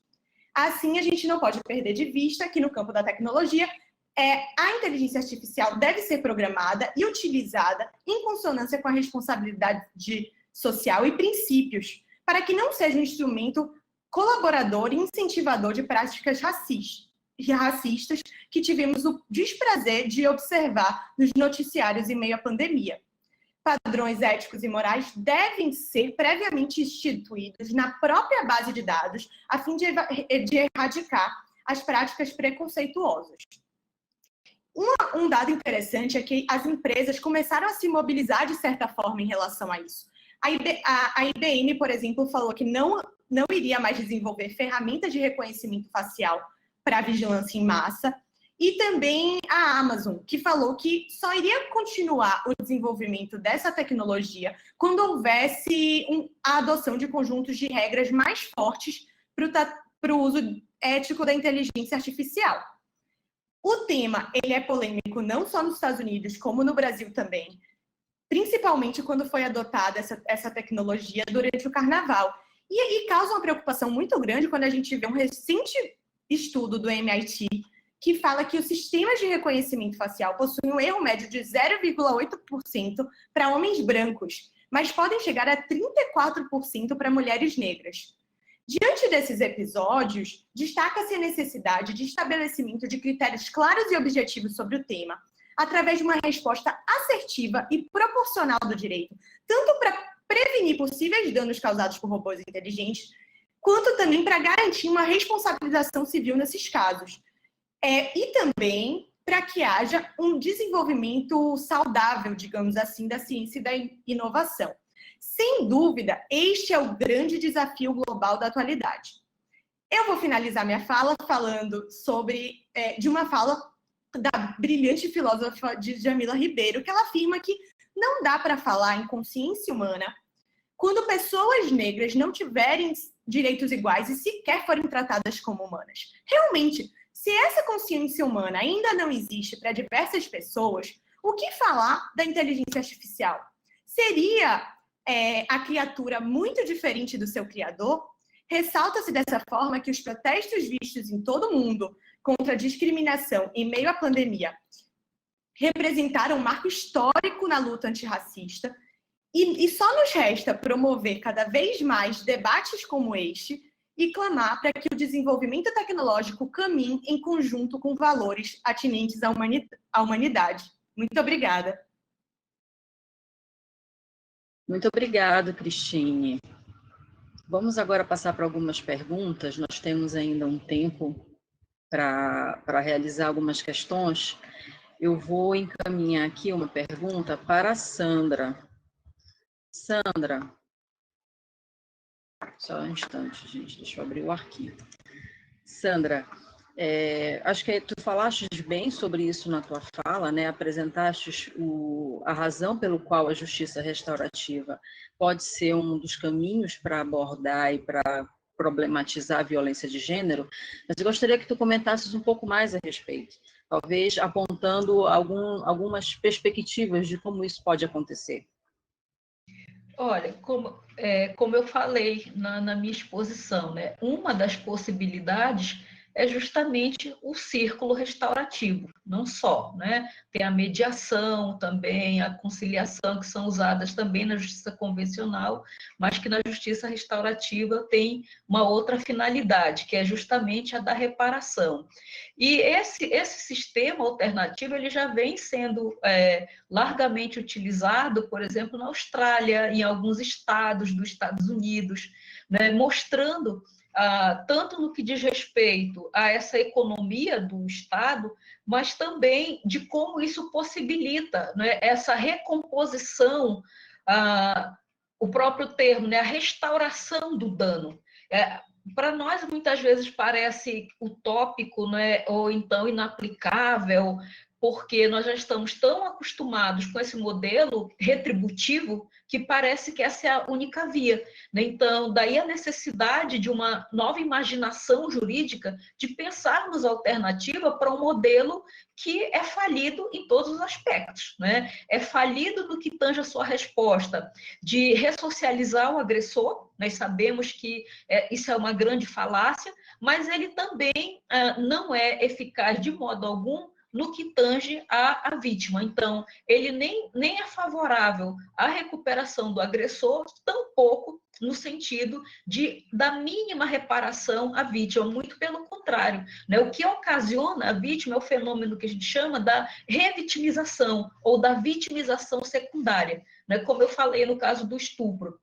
Assim, a gente não pode perder de vista que, no campo da tecnologia, a inteligência artificial deve ser programada e utilizada em consonância com a responsabilidade social e princípios, para que não seja um instrumento colaborador e incentivador de práticas racistas que tivemos o desprazer de observar nos noticiários em meio à pandemia. Padrões éticos e morais devem ser previamente instituídos na própria base de dados, a fim de erradicar as práticas preconceituosas. Um dado interessante é que as empresas começaram a se mobilizar de certa forma em relação a isso. A IBM, por exemplo, falou que não iria mais desenvolver ferramentas de reconhecimento facial para vigilância em massa, e também a Amazon, que falou que só iria continuar o desenvolvimento dessa tecnologia quando houvesse a adoção de conjuntos de regras mais fortes para o uso ético da inteligência artificial. O tema ele é polêmico não só nos Estados Unidos, como no Brasil também, principalmente quando foi adotada essa tecnologia durante o Carnaval. E causa uma preocupação muito grande quando a gente vê um recente estudo do MIT que fala que os sistemas de reconhecimento facial possuem um erro médio de 0,8% para homens brancos, mas podem chegar a 34% para mulheres negras. Diante desses episódios, destaca-se a necessidade de estabelecimento de critérios claros e objetivos sobre o tema, através de uma resposta assertiva e proporcional do direito, tanto para prevenir possíveis danos causados por robôs inteligentes, quanto também para garantir uma responsabilização civil nesses casos. E também para que haja um desenvolvimento saudável, digamos assim, da ciência e da inovação. Sem dúvida, este é o grande desafio global da atualidade. Eu vou finalizar minha fala falando de uma fala da brilhante filósofa Djamila Ribeiro, que ela afirma que não dá para falar em consciência humana quando pessoas negras não tiverem direitos iguais e sequer forem tratadas como humanas. Realmente, se essa consciência humana ainda não existe para diversas pessoas, o que falar da inteligência artificial? Seria a criatura muito diferente do seu criador? Ressalta-se dessa forma que os protestos vistos em todo o mundo contra a discriminação em meio à pandemia representaram um marco histórico na luta antirracista, e só nos resta promover cada vez mais debates como este e clamar para que o desenvolvimento tecnológico caminhe em conjunto com valores atinentes à humanidade. Muito obrigada. Muito obrigada, Cristine. Vamos agora passar para algumas perguntas. Nós temos ainda um tempo para realizar algumas questões. Eu vou encaminhar aqui uma pergunta para a Sandra. Sandra, só um instante, gente, deixa eu abrir o arquivo. Sandra, acho que tu falaste bem sobre isso na tua fala, né? Apresentaste a razão pelo qual a justiça restaurativa pode ser um dos caminhos para abordar e para problematizar a violência de gênero, mas eu gostaria que tu comentasses um pouco mais a respeito, talvez apontando algumas perspectivas de como isso pode acontecer. Olha, como eu falei na minha exposição, né, uma das possibilidades é justamente o círculo restaurativo, não só, né? Tem a mediação também, a conciliação, que são usadas também na justiça convencional, mas que na justiça restaurativa tem uma outra finalidade, que é justamente a da reparação. E esse sistema alternativo ele já vem sendo largamente utilizado, por exemplo, na Austrália, em alguns estados dos Estados Unidos, né? Mostrando tanto no que diz respeito a essa economia do Estado, mas também de como isso possibilita, né, essa recomposição, o próprio termo, né, a restauração do dano. Para nós, muitas vezes, parece utópico, né, ou então inaplicável, porque nós já estamos tão acostumados com esse modelo retributivo que parece que essa é a única via, né? Então, daí a necessidade de uma nova imaginação jurídica, de pensarmos alternativa para um modelo que é falido em todos os aspectos, né? É falido no que tange a sua resposta de ressocializar o agressor, nós sabemos que isso é uma grande falácia, mas ele também não é eficaz de modo algum no que tange a vítima. Então, ele nem é favorável à recuperação do agressor, tampouco no sentido da mínima reparação à vítima, muito pelo contrário, né? O que ocasiona a vítima é o fenômeno que a gente chama da revitimização ou da vitimização secundária, né? Como eu falei no caso do estupro,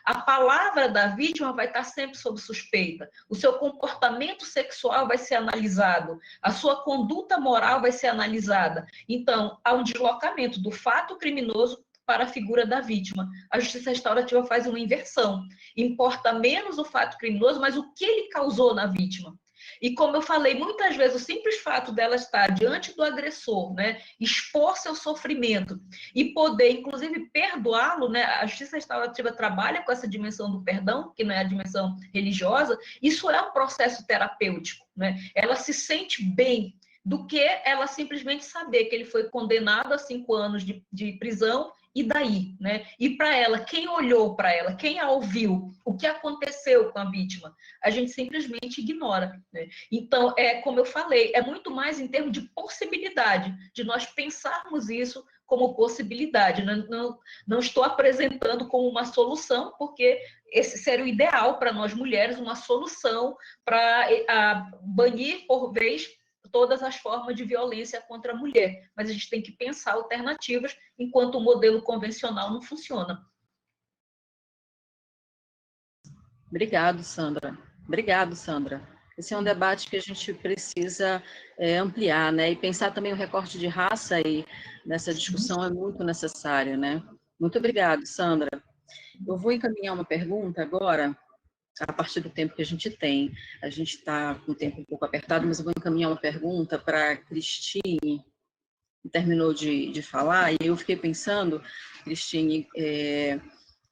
a palavra da vítima vai estar sempre sob suspeita, o seu comportamento sexual vai ser analisado, a sua conduta moral vai ser analisada. Então, há um deslocamento do fato criminoso para a figura da vítima. A justiça restaurativa faz uma inversão. Importa menos o fato criminoso, mas o que ele causou na vítima. E como eu falei, muitas vezes o simples fato dela estar diante do agressor, né, expor seu sofrimento e poder, inclusive, perdoá-lo, né, a justiça restaurativa trabalha com essa dimensão do perdão, que não é a dimensão religiosa, isso é um processo terapêutico, né? Ela se sente bem do que ela simplesmente saber que ele foi condenado a 5 anos de prisão. E daí, né? E para ela, quem olhou para ela, quem a ouviu, o que aconteceu com a vítima, a gente simplesmente ignora, né? Então, como eu falei, é muito mais em termos de possibilidade, de nós pensarmos isso como possibilidade. Não estou apresentando como uma solução, porque esse seria o ideal para nós mulheres, uma solução para banir, por vez, todas as formas de violência contra a mulher, mas a gente tem que pensar alternativas enquanto o modelo convencional não funciona. Obrigado, Sandra. Obrigado, Sandra. Esse é um debate que a gente precisa ampliar, né? E pensar também o recorte de raça aí nessa discussão é muito necessário, né? Muito obrigado, Sandra. Eu vou encaminhar uma pergunta agora, a partir do tempo que a gente tem. A gente está com o tempo um pouco apertado, mas eu vou encaminhar uma pergunta para a Cristine, que terminou de falar, e eu fiquei pensando, Cristine,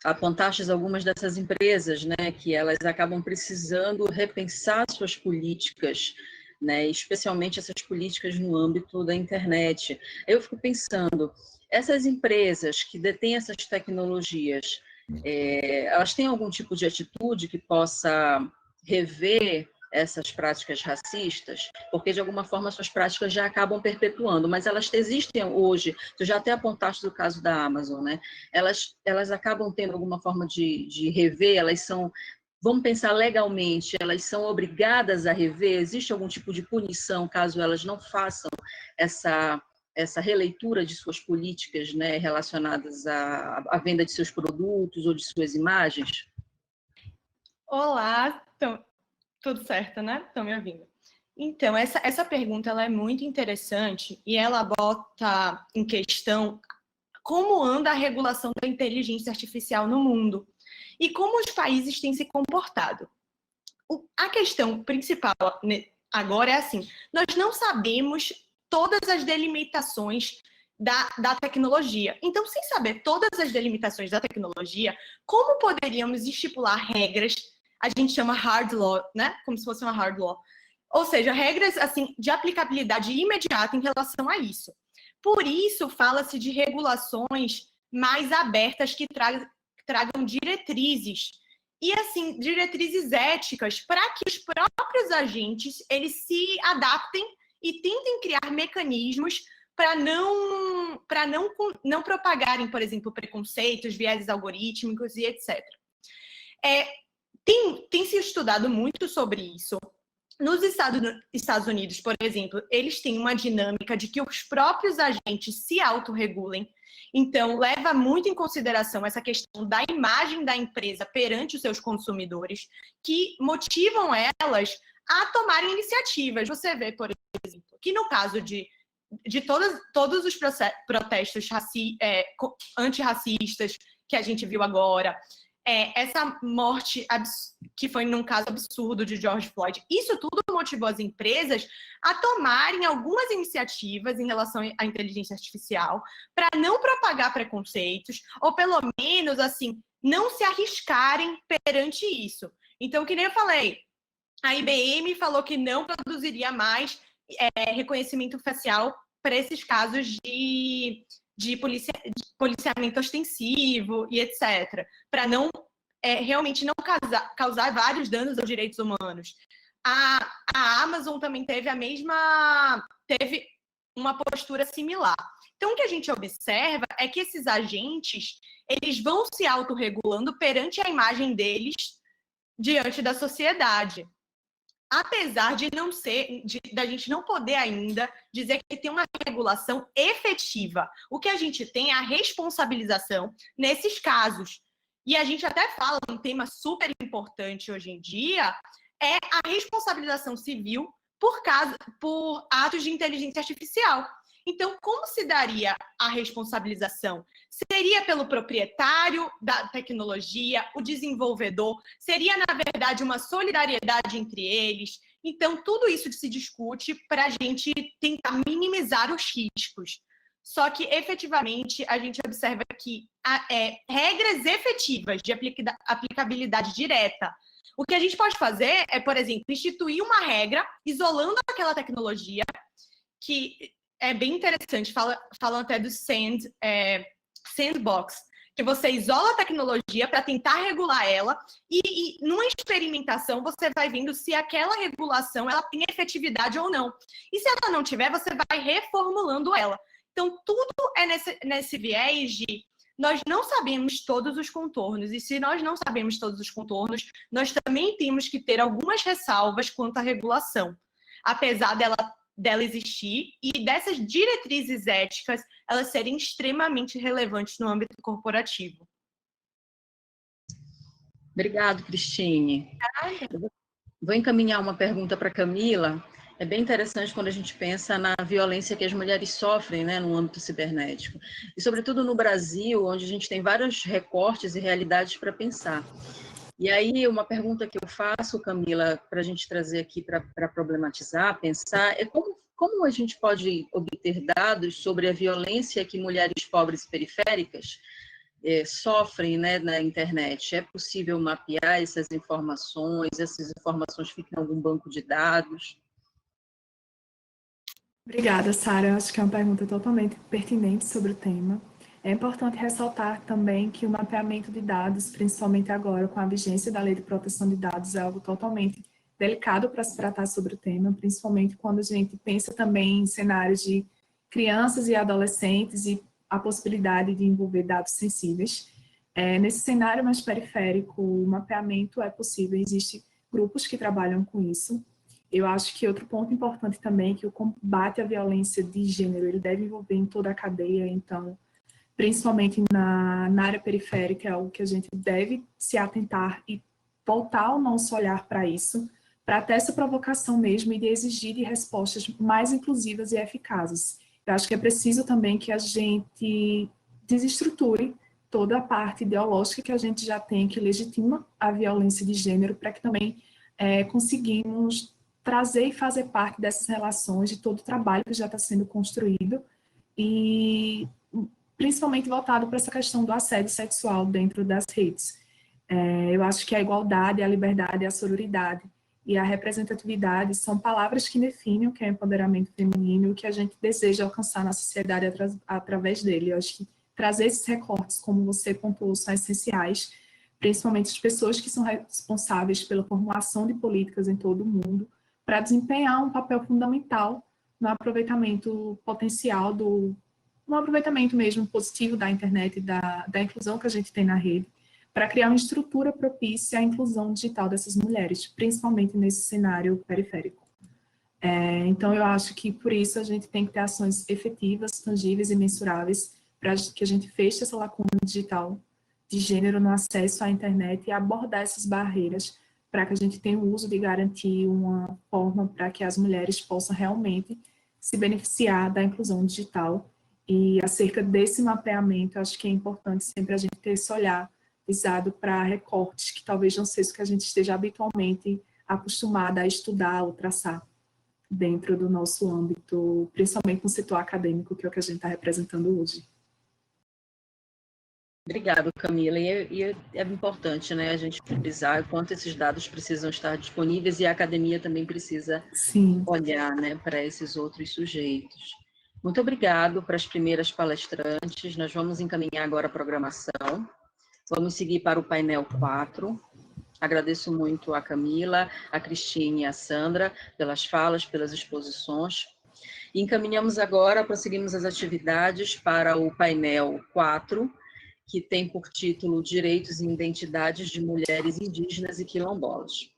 apontaste algumas dessas empresas, né, que elas acabam precisando repensar suas políticas, né, especialmente essas políticas no âmbito da internet. Eu fico pensando, essas empresas que detêm essas tecnologias, elas têm algum tipo de atitude que possa rever essas práticas racistas? Porque, de alguma forma, suas práticas já acabam perpetuando, mas elas existem hoje, tu já até apontaste o caso da Amazon, né? Elas acabam tendo alguma forma de rever, elas são, vamos pensar legalmente, elas são obrigadas a rever? Existe algum tipo de punição caso elas não façam essa releitura de suas políticas, né, relacionadas à venda de seus produtos ou de suas imagens? Olá, tudo certo, né? Estão me ouvindo? Então, essa pergunta ela é muito interessante e ela bota em questão como anda a regulação da inteligência artificial no mundo e como os países têm se comportado. A questão principal agora é assim, nós não sabemos todas as delimitações da tecnologia. Então, sem saber todas as delimitações da tecnologia, como poderíamos estipular regras, a gente chama hard law, né? Como se fosse uma hard law. Ou seja, regras assim de aplicabilidade imediata em relação a isso. Por isso, fala-se de regulações mais abertas que tragam diretrizes. E, assim, diretrizes éticas para que os próprios agentes eles se adaptem e tentem criar mecanismos para não propagarem, por exemplo, preconceitos, vieses algorítmicos e etc. Tem se estudado muito sobre isso. Nos Estados Unidos, por exemplo, eles têm uma dinâmica de que os próprios agentes se autorregulem. Então, leva muito em consideração essa questão da imagem da empresa perante os seus consumidores, que motivam elas a tomarem iniciativas. Você vê, por exemplo, que no caso de todos os protestos antirracistas que a gente viu agora, essa morte que foi num caso absurdo de George Floyd, isso tudo motivou as empresas a tomarem algumas iniciativas em relação à inteligência artificial para não propagar preconceitos, ou pelo menos, assim, não se arriscarem perante isso. Então, que nem eu falei, a IBM falou que não produziria mais reconhecimento facial para esses casos de policiamento ostensivo e etc., para não realmente não causar vários danos aos direitos humanos. A Amazon também teve uma postura similar. Então, o que a gente observa é que esses agentes, eles vão se autorregulando perante a imagem deles diante da sociedade. Apesar de não ser, da gente não poder ainda dizer que tem uma regulação efetiva. O que a gente tem é a responsabilização nesses casos. E a gente até fala, um tema super importante hoje em dia, é a responsabilização civil por atos de inteligência artificial. Então, como se daria a responsabilização? Seria pelo proprietário da tecnologia, o desenvolvedor? Seria, na verdade, uma solidariedade entre eles? Então, tudo isso se discute para a gente tentar minimizar os riscos. Só que, efetivamente, a gente observa que regras efetivas de aplicabilidade direta. O que a gente pode fazer é, por exemplo, instituir uma regra isolando aquela tecnologia, que é bem interessante, falam até do sandbox, que você isola a tecnologia para tentar regular ela e numa experimentação você vai vendo se aquela regulação ela tem efetividade ou não. E se ela não tiver, você vai reformulando ela. Então, tudo é nesse viés de nós não sabemos todos os contornos, e se nós não sabemos todos os contornos, nós também temos que ter algumas ressalvas quanto à regulação, apesar dela existir e dessas diretrizes éticas elas serem extremamente relevantes no âmbito corporativo. Obrigado, Cristine. Vou encaminhar uma pergunta para a Camila. É bem interessante quando a gente pensa na violência que as mulheres sofrem, né, no âmbito cibernético. E, sobretudo, no Brasil, onde a gente tem vários recortes e realidades para pensar. E aí, uma pergunta que eu faço, Camila, para a gente trazer aqui para problematizar, pensar, é como a gente pode obter dados sobre a violência que mulheres pobres e periféricas sofrem, né, na internet? É possível mapear essas informações ficam em algum banco de dados? Obrigada, Sara. Acho que é uma pergunta totalmente pertinente sobre o tema. É importante ressaltar também que o mapeamento de dados, principalmente agora com a vigência da Lei de Proteção de Dados, é algo totalmente delicado para se tratar sobre o tema, principalmente quando a gente pensa também em cenários de crianças e adolescentes e a possibilidade de envolver dados sensíveis. Nesse cenário mais periférico, o mapeamento é possível, existem grupos que trabalham com isso. Eu acho que outro ponto importante também é que o combate à violência de gênero, ele deve envolver em toda a cadeia, então, principalmente na área periférica, é algo que a gente deve se atentar e voltar o nosso olhar para isso, para ter essa provocação mesmo e de exigir de respostas mais inclusivas e eficazes. Eu acho que é preciso também que a gente desestruture toda a parte ideológica que a gente já tem, que legitima a violência de gênero, para que também conseguimos trazer e fazer parte dessas relações, de todo o trabalho que já está sendo construído, e principalmente voltado para essa questão do assédio sexual dentro das redes. Eu acho que a igualdade, a liberdade, a sororidade e a representatividade são palavras que definem o que é empoderamento feminino e o que a gente deseja alcançar na sociedade através dele. Eu acho que trazer esses recortes, como você pontuou, são essenciais, principalmente as pessoas que são responsáveis pela formulação de políticas em todo o mundo, para desempenhar um papel fundamental no aproveitamento potencial no aproveitamento mesmo positivo da internet e da inclusão que a gente tem na rede, para criar uma estrutura propícia à inclusão digital dessas mulheres, principalmente nesse cenário periférico. Então, eu acho que, por isso, a gente tem que ter ações efetivas, tangíveis e mensuráveis para que a gente feche essa lacuna digital de gênero no acesso à internet e abordar essas barreiras para que a gente tenha o uso de garantir uma forma para que as mulheres possam realmente se beneficiar da inclusão digital. E acerca desse mapeamento, acho que é importante sempre a gente ter esse olhar visado para recortes que talvez não seja o que a gente esteja habitualmente acostumada a estudar ou traçar dentro do nosso âmbito, principalmente no setor acadêmico, que é o que a gente está representando hoje. Obrigada, Camila. E é importante, né, a gente frisar o quanto esses dados precisam estar disponíveis e a academia também precisa olhar, né, para esses outros sujeitos. Muito obrigado para as primeiras palestrantes. Nós vamos encaminhar agora a programação. Vamos seguir para o painel 4. Agradeço muito a Camila, a Cristine e a Sandra pelas falas, pelas exposições. E encaminhamos agora, prosseguimos as atividades para o painel 4, que tem por título Direitos e Identidades de Mulheres Indígenas e Quilombolas.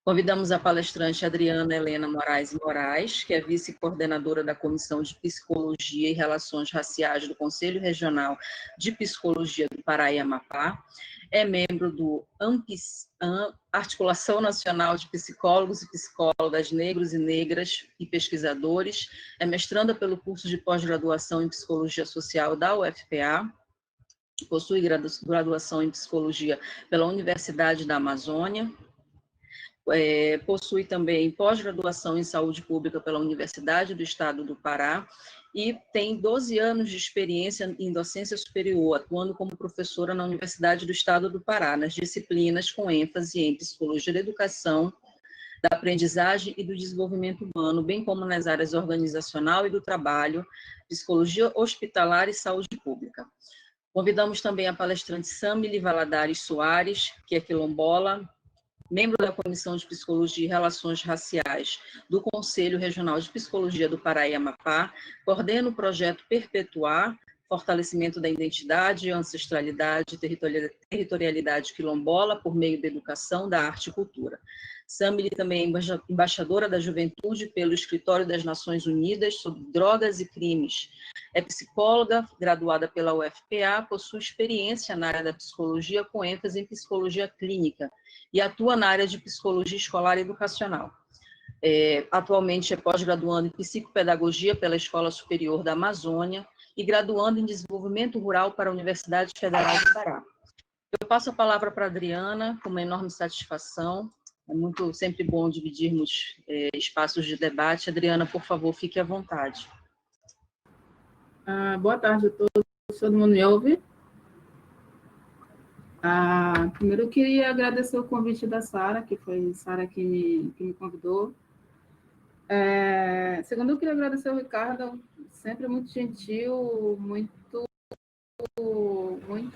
Convidamos a palestrante Adriana Helena Moraes Moraes, que é vice-coordenadora da Comissão de Psicologia e Relações Raciais do Conselho Regional de Psicologia do Pará e Amapá, é membro do Articulação Nacional de Psicólogos e Psicólogas Negros e Negras e Pesquisadores, é mestranda pelo curso de pós-graduação em Psicologia Social da UFPA, possui graduação em Psicologia pela Universidade da Amazônia, possui também pós-graduação em Saúde Pública pela Universidade do Estado do Pará e tem 12 anos de experiência em docência superior, atuando como professora na Universidade do Estado do Pará, nas disciplinas com ênfase em Psicologia da Educação, da Aprendizagem e do Desenvolvimento Humano, bem como nas áreas organizacional e do trabalho, Psicologia Hospitalar e Saúde Pública. Convidamos também a palestrante Samily Valadares Soares, que é quilombola, membro da Comissão de Psicologia e Relações Raciais do Conselho Regional de Psicologia do Pará e Amapá, coordena o projeto Perpetuar, fortalecimento da identidade, ancestralidade e territorialidade quilombola por meio da educação, da arte e cultura. Samily também é embaixadora da Juventude pelo Escritório das Nações Unidas sobre Drogas e Crimes. É psicóloga, graduada pela UFPA, possui experiência na área da psicologia com ênfase em psicologia clínica e atua na área de psicologia escolar e educacional. Atualmente é pós-graduando em psicopedagogia pela Escola Superior da Amazônia e graduando em desenvolvimento rural para a Universidade Federal do Pará. Eu passo a palavra para a Adriana, com uma enorme satisfação. É sempre bom dividirmos espaços de debate. Adriana, por favor, fique à vontade. Boa tarde a todos. Todo mundo me ouve? Primeiro, eu queria agradecer o convite da Sara, que foi Sara que me convidou. Segundo, eu queria agradecer ao Ricardo, sempre muito gentil, muito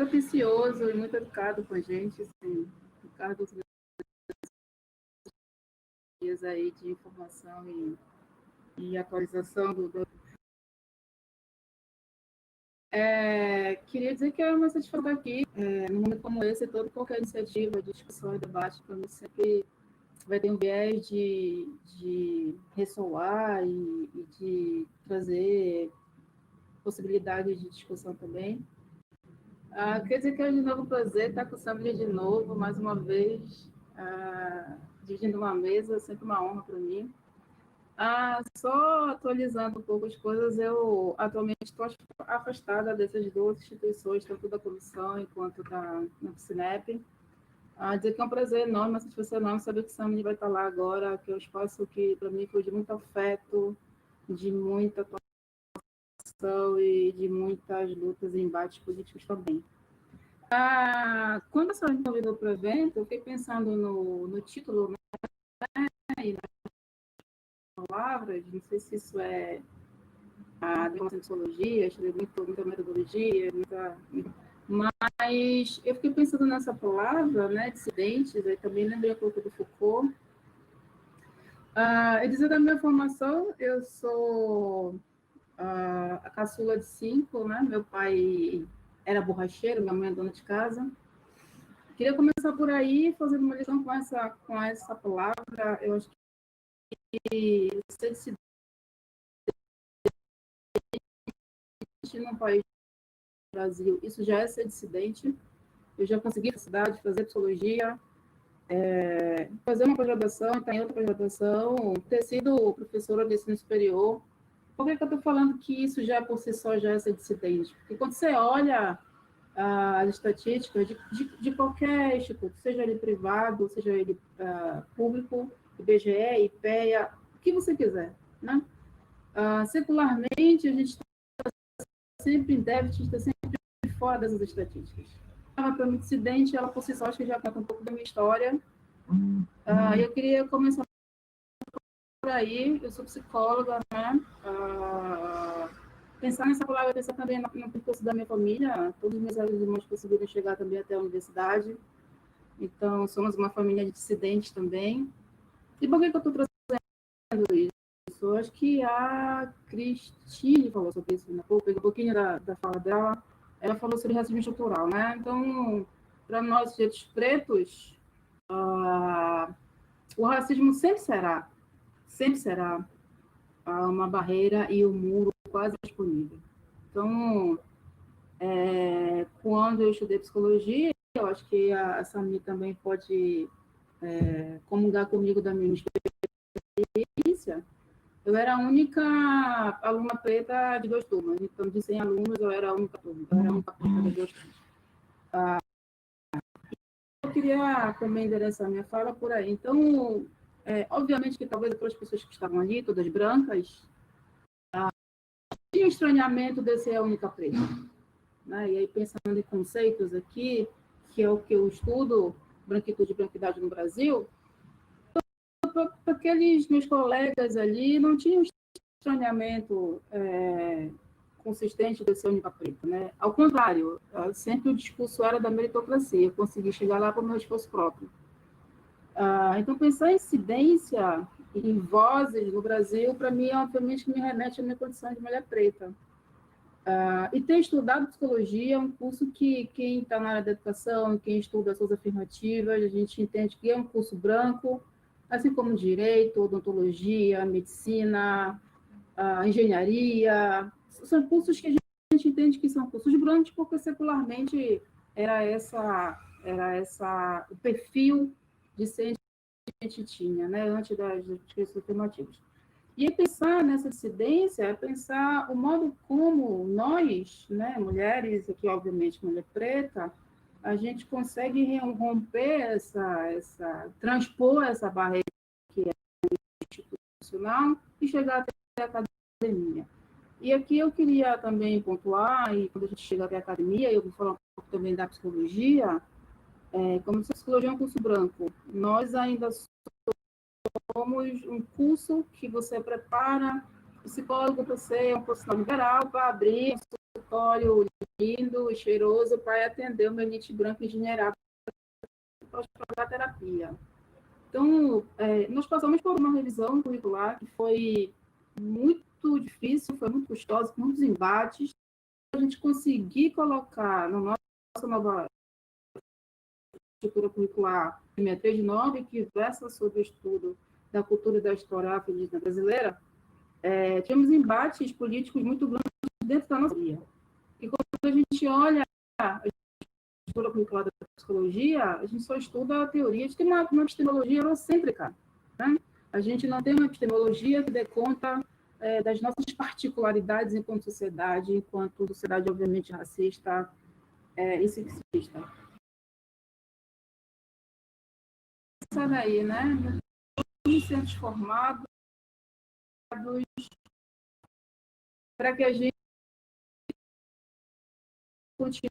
atencioso e muito educado com a gente. Assim, Ricardo, dias aí de informação e atualização do queria dizer que é uma satisfação estar aqui, num momento como esse, qualquer iniciativa de discussão e debate, para mim sempre vai ter um viés de ressoar e de trazer possibilidades de discussão também. Quer dizer que é de novo um prazer estar com o Samily de novo, mais uma vez, dividindo uma mesa, sempre uma honra para mim. Só atualizando um pouco as coisas, eu atualmente estou afastada dessas duas instituições, tanto da comissão quanto da Psinep. Dizer que é um prazer enorme, uma satisfação enorme saber que o Samily vai estar lá agora, que é um espaço que, para mim, foi de muito afeto, de muita atuação e de muitas lutas e embates políticos também. Quando a senhora me convidou para o evento, eu fiquei pensando no título, né, e nas palavras, não sei se isso é a psicologia, muita metodologia, mas eu fiquei pensando nessa palavra, né, dissidentes, aí também lembrei um pouco do Foucault. Eu dizer da minha formação, eu sou a caçula de 5, né? Meu pai era borracheiro, minha mãe é dona de casa. Queria começar por aí, fazendo uma lição com essa palavra. Eu acho que ser dissidente num país do Brasil, isso já é ser dissidente. Eu já consegui na cidade fazer psicologia, fazer uma pós-graduação, estar em outra pós-graduação, ter sido professora de ensino superior. Por que eu estou falando que isso já por si só já é ser dissidente? Porque quando você olha as estatísticas de qualquer instituto, seja ele privado, seja ele público, IBGE, IPEA, o que você quiser, né? Secularmente, a gente está sempre em déficit, está sempre fora dessas estatísticas. Para mim, dissidente, ela por si só, acho que já conta um pouco da minha história. Eu queria começar por aí, eu sou psicóloga, né? Pensar nessa palavra, pensar também no percurso da minha família. Todos os meus irmãos conseguiram chegar também até a universidade. Então, somos uma família de dissidentes também. E por que eu estou trazendo isso? Eu acho que a Cristine falou sobre isso, né? Um pouquinho da fala dela. Ela falou sobre racismo estrutural, né? Então, para nós, sujeitos pretos, o racismo sempre será uma barreira e um muro quase disponível. Então, quando eu estudei psicologia, eu acho que a Samir também pode comungar comigo da minha experiência. Eu era a única aluna preta de 2 turmas. Então, de 100 alunos, eu era a única turma. Eu era a única preta de 2 turmas. Eu queria também endereçar minha fala por aí. Então, obviamente que talvez aquelas pessoas que estavam ali, todas brancas, tinham estranhamento de ser a única preta. Né? E aí, pensando em conceitos aqui, que é o que eu estudo, branquitude e branquidade no Brasil, aqueles meus colegas ali não tinham estranhamento consistente de ser única preta, né? Ao contrário, sempre o discurso era da meritocracia, eu consegui chegar lá por meu esforço próprio. Então, pensar em incidência em vozes no Brasil, para mim, obviamente, me remete à minha condição de mulher preta. E ter estudado psicologia é um curso que quem está na área da educação, quem estuda ações afirmativas, a gente entende que é um curso branco, assim como direito, odontologia, medicina, engenharia, são cursos que a gente entende que são cursos brancos, porque secularmente era essa o perfil de ser que a gente tinha, né, antes das discussões afirmativas. E pensar nessa dissidência é pensar o modo como nós, né, mulheres, aqui obviamente mulher preta, a gente consegue romper transpor essa barreira que é institucional e chegar até a academia. E aqui eu queria também pontuar, e quando a gente chega até a academia, eu vou falar um pouco também da psicologia, como se a psicologia é um curso branco, nós ainda somos um curso que você prepara o psicólogo para ser um profissional liberal, para abrir um consultório lindo e cheiroso para atender uma elite branca engenheirada para a terapia. Então, nós passamos por uma revisão curricular que foi muito difícil, foi muito custosa, com muitos embates, a gente conseguir colocar na nossa nova estrutura curricular 639, que versa sobre o estudo da cultura e da história afro-indígena brasileira, tivemos embates políticos muito grandes dentro da nossa área. E quando a gente olha a estrutura curricular da psicologia, a gente só estuda a teoria, a gente tem uma epistemologia eurocêntrica, né? A gente não tem uma epistemologia que dê conta das nossas particularidades enquanto sociedade, obviamente, racista e sexista. Essa daí, né? Centros formados para que a gente continue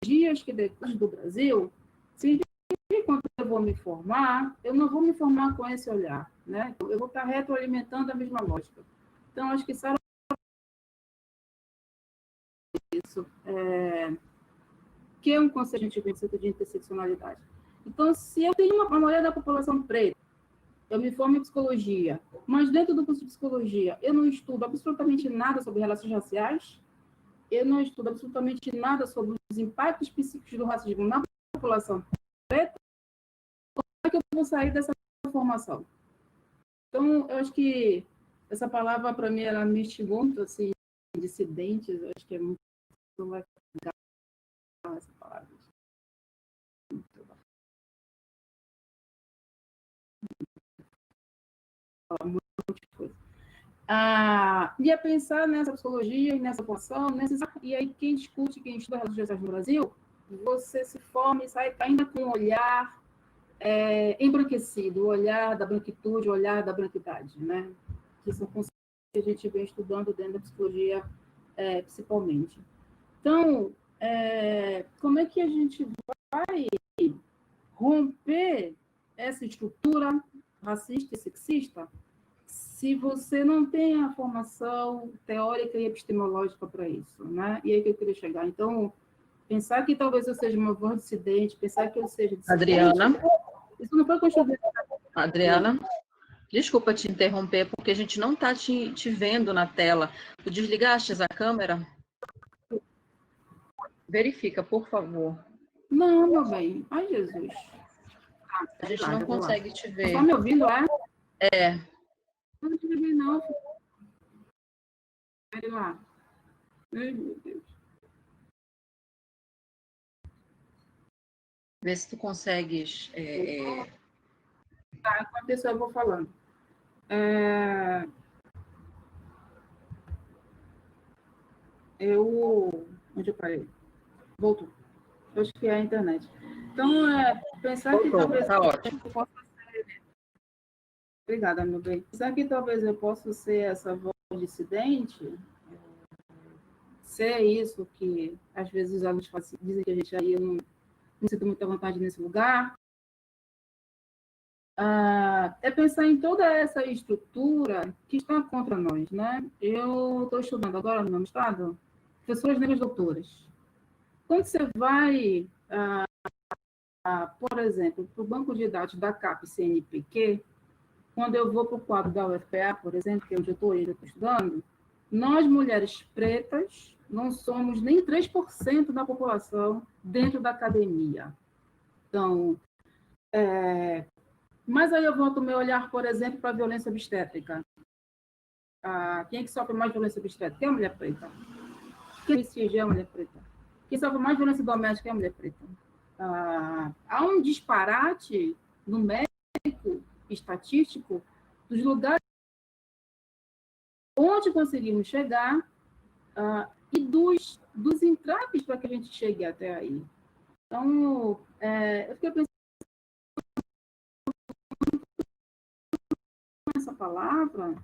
dias que depois do Brasil, significa que quando eu vou me formar, eu não vou me formar com esse olhar, né? Eu vou estar retroalimentando a mesma lógica. Então, acho que Sara isso, que é um conceito de interseccionalidade. Então, se eu tenho uma maioria da população preta, eu me formo em psicologia, mas dentro do curso de psicologia eu não estudo absolutamente nada sobre relações raciais, eu não estudo absolutamente nada sobre os impactos psíquicos do racismo na população preta, como é que eu vou sair dessa formação? Então, eu acho que essa palavra, para mim, ela me instigou muito, assim, dissidentes, eu acho que é muito legal essa palavra. E a pensar nessa psicologia e nessa formação, e aí quem discute, quem estuda relações raciais no Brasil, você se forma e sai ainda com um olhar embranquecido, o olhar da branquitude, o olhar da branquidade, né? Que são conceitos que a gente vem estudando dentro da psicologia, principalmente. Então, como é que a gente vai romper essa estrutura racista e sexista se você não tem a formação teórica e epistemológica para isso, né? E aí que eu queria chegar. Então, pensar que talvez eu seja uma voz dissidente, pensar que eu seja dissidente, Adriana, isso não foi construído. Adriana, desculpa te interromper, porque a gente não está te vendo na tela. Tu desligaste a câmera? Verifica, por favor. Não, meu bem. Ai, Jesus. A gente não consegue te ver. Está me ouvindo, é? É. Não te vi, não. Vai lá. Ai, meu Deus. Vê se tu consegues. Tá, enquanto isso eu vou falando. Onde eu parei? Voltou. Eu acho que é a internet. Então, pensar que talvez tá ótimo. eu possa ser... Obrigada, meu bem. Pensar que talvez eu possa ser essa voz dissidente, ser isso que às vezes os alunos dizem que a gente aí, eu não sinto muita vontade nesse lugar. É pensar em toda essa estrutura que está contra nós, né? Eu estou estudando agora no meu estado, professoras negras doutoras. Quando você vai, por exemplo, para o banco de dados da CAP-CNPq, quando eu vou para o quadro da UFPA, por exemplo, que é onde eu estou estudando, nós, mulheres pretas, não somos nem 3% da população dentro da academia. Então, mas aí eu volto o meu olhar, por exemplo, para a violência obstétrica. Quem é que sofre mais violência obstétrica? É a mulher preta. Quem é a mulher preta? Quem sofre mais violência doméstica é a mulher preta. Há um disparate numérico, estatístico, dos lugares onde conseguimos chegar e dos entraves para que a gente chegue até aí. Então, eu fiquei pensando nessa palavra,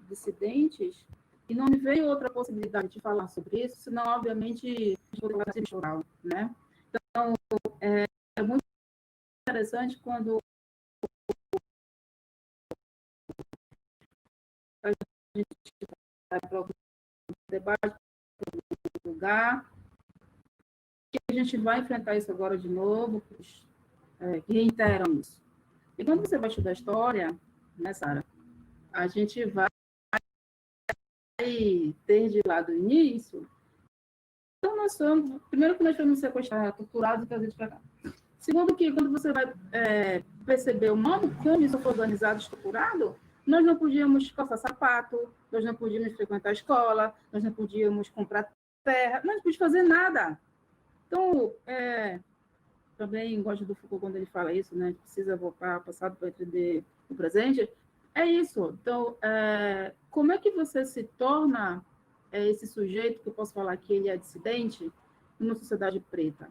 dissidentes, e não me veio outra possibilidade de falar sobre isso, senão, obviamente, de chorar, né? Então, é muito interessante quando a gente vai para o debate, para o lugar, que a gente vai enfrentar isso agora de novo, que reiteram isso. E quando você vai estudar história, né, Sara, a gente vai desde lá do início. Então, nós somos, primeiro que nós fomos sequestrados, torturados e trazidos para cá. Segundo que, quando você vai perceber o modo como isso foi organizado, estruturado, nós não podíamos calçar sapato, nós não podíamos frequentar a escola, nós não podíamos comprar terra, nós não podíamos fazer nada. Então, também gosto do Foucault quando ele fala isso, né? Precisa voltar ao passado para entender o presente. É isso. Então, como é que você se torna esse sujeito, que eu posso falar que ele é dissidente, numa sociedade preta?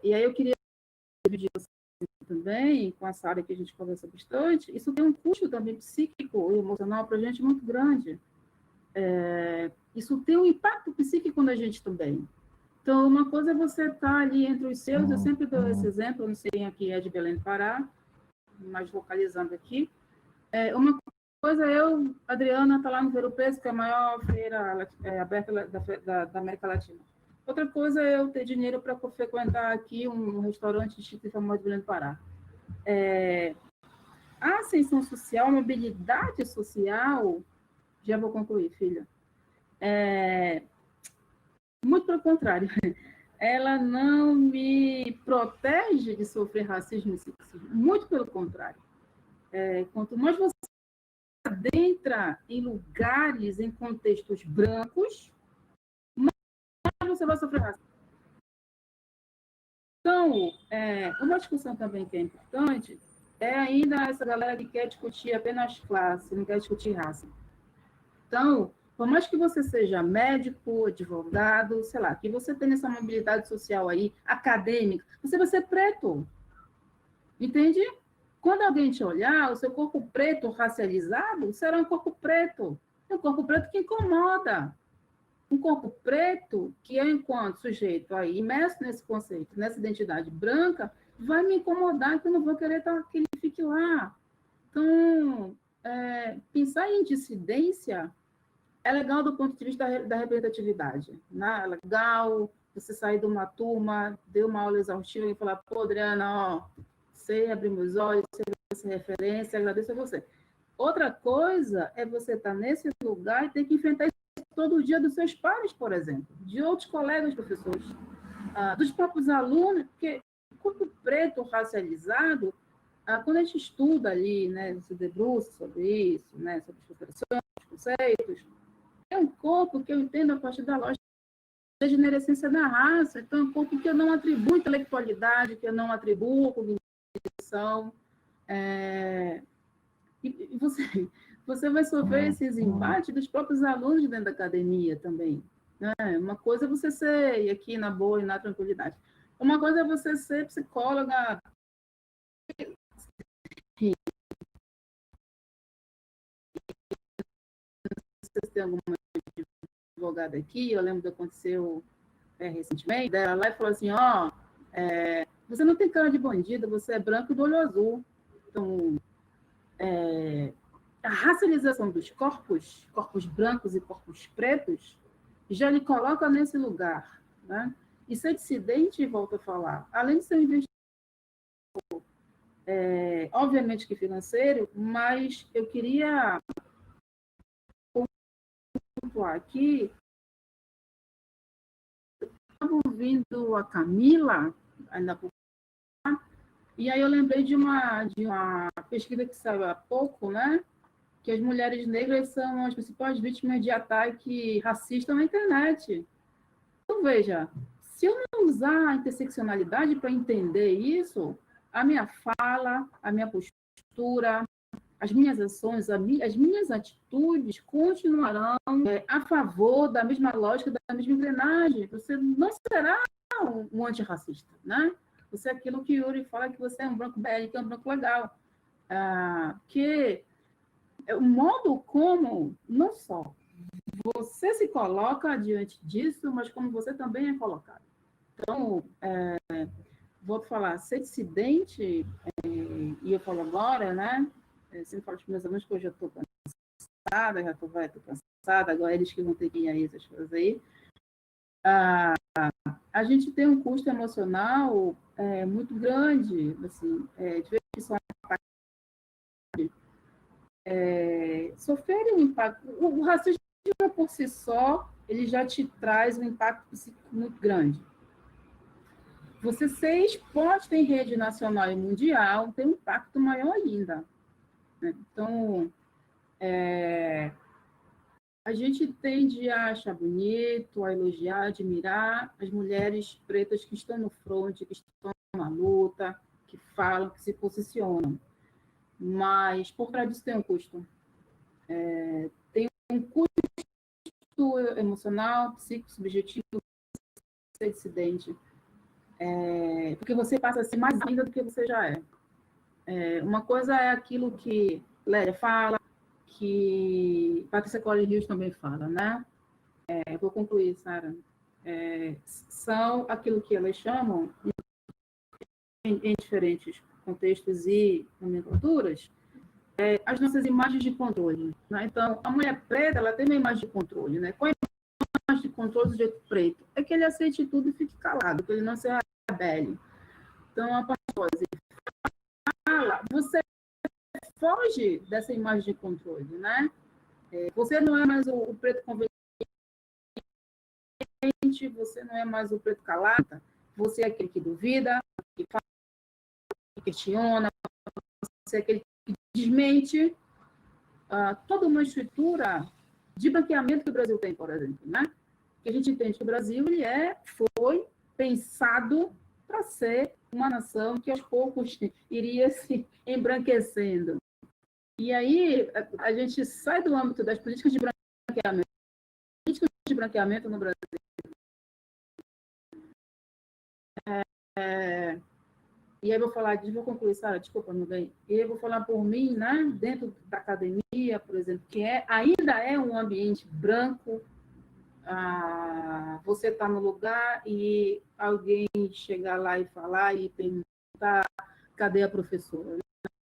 E aí eu queria dividir também, com essa área que a gente conversa bastante, isso tem um custo também psíquico e emocional para a gente muito grande. Isso tem um impacto psíquico na gente também. Então, uma coisa é você estar ali entre os seus, eu sempre dou esse exemplo, eu não sei quem aqui é de Belém do Pará, mas localizando aqui. Uma coisa, Adriana, está lá no Ver o Peso, que é a maior feira aberta da América Latina. Outra coisa é eu ter dinheiro para frequentar aqui um restaurante chique famoso de Belém do Pará. A ascensão social, a mobilidade social, já vou concluir, filha, muito pelo contrário, ela não me protege de sofrer racismo e sexismo, muito pelo contrário. Quanto mais você adentra em lugares, em contextos brancos, mais você vai sofrer racismo. Então, uma discussão também que é importante é ainda essa galera que quer discutir apenas classe, não quer discutir raça. Então, por mais que você seja médico, advogado, sei lá, que você tenha essa mobilidade social aí, acadêmica, você vai ser preto. Entende? Quando alguém te olhar, o seu corpo preto racializado será um corpo preto. É um corpo preto que incomoda. Um corpo preto que eu, enquanto sujeito aí, imerso nesse conceito, nessa identidade branca, vai me incomodar, que eu não vou querer que ele fique lá. Então, pensar em dissidência é legal do ponto de vista da representatividade, né? É legal você sair de uma turma, deu uma aula exaustiva e falar, pô, Adriana, ó, sei abrir meus olhos, sei essa referência, agradeço a você. Outra coisa é você estar nesse lugar e ter que enfrentar isso todo dia dos seus pares, por exemplo, de outros colegas professores, dos próprios alunos, porque o corpo preto racializado, quando a gente estuda ali, né, se debruça sobre isso, né, sobre as operações, os conceitos, é um corpo que eu entendo a partir da lógica da degenerescência da raça, então é um corpo que eu não atribuo intelectualidade, que eu não atribuo cognição, e você vai sofrer esses embates dos próprios alunos dentro da academia também, né? Uma coisa é você ser, e aqui na boa e na tranquilidade, uma coisa é você ser psicóloga. Vocês têm alguma advogada aqui, eu lembro que aconteceu recentemente, dela lá e falou assim, ó, você não tem cara de bandido, você é branco e do olho azul. Então, a racialização dos corpos brancos e corpos pretos, já lhe coloca nesse lugar, né? E ser dissidente, volto a falar, além de ser um investimento, obviamente que financeiro, mas eu queria pontuar aqui, estava ouvindo a Camila, ainda por e aí eu lembrei de uma pesquisa que saiu há pouco, né? Que as mulheres negras são as principais vítimas de ataque racista na internet. Então, veja, se eu não usar a interseccionalidade para entender isso, a minha fala, a minha postura, as minhas ações, as minhas atitudes continuarão a favor da mesma lógica, da mesma engrenagem. Você não será um antirracista, né? Você é aquilo que o Yuri fala, que você é um branco BL, que é um branco legal. Que o modo como, não só você se coloca diante disso, mas como você também é colocado. Então, vou falar, ser dissidente, e eu falo agora, né? Eu sempre falo para os meus alunos que hoje eu estou cansada, já estou cansada, agora eles que vão ter que ir aí, essas coisas aí. A gente tem um custo emocional muito grande, assim, de ver que só sofrer um impacto. O racismo, por si só, ele já te traz um impacto psíquico muito grande. Você ser exposto em rede nacional e mundial tem um impacto maior ainda, né? Então, a gente tende a achar bonito, a elogiar, a admirar as mulheres pretas que estão no fronte, que estão na luta, que falam, que se posicionam. Mas, por trás disso, tem um custo. Tem um custo emocional, psíquico, subjetivo, ser dissidente. Porque você passa a ser mais ainda do que você já é. Uma coisa é aquilo que Lélia fala, que Patrícia Colin Rios também fala, né? Vou concluir, Sara. São aquilo que elas chamam, em diferentes contextos e nomenclaturas, as nossas imagens de controle, né? Então, a mulher preta, ela tem uma imagem de controle, né? Qual é a imagem de controle do jeito preto? É que ele aceite tudo e fique calado, que ele não se rebele. Então, a coisa fala, você foge dessa imagem de controle, né? Você não é mais o preto conveniente, você não é mais o preto calata, você é aquele que duvida, que fala, que questiona, você é aquele que desmente toda uma estrutura de branqueamento que o Brasil tem, por exemplo, né? Que a gente entende que o Brasil foi pensado para ser uma nação que aos poucos iria se embranquecendo. E aí a gente sai do âmbito das políticas de branqueamento. Políticas de branqueamento no Brasil. E aí vou concluir, Sara, desculpa, não bem. E aí vou falar por mim, né? Dentro da academia, por exemplo, que ainda é um ambiente branco. Você está no lugar e alguém chegar lá e falar e perguntar cadê a professora?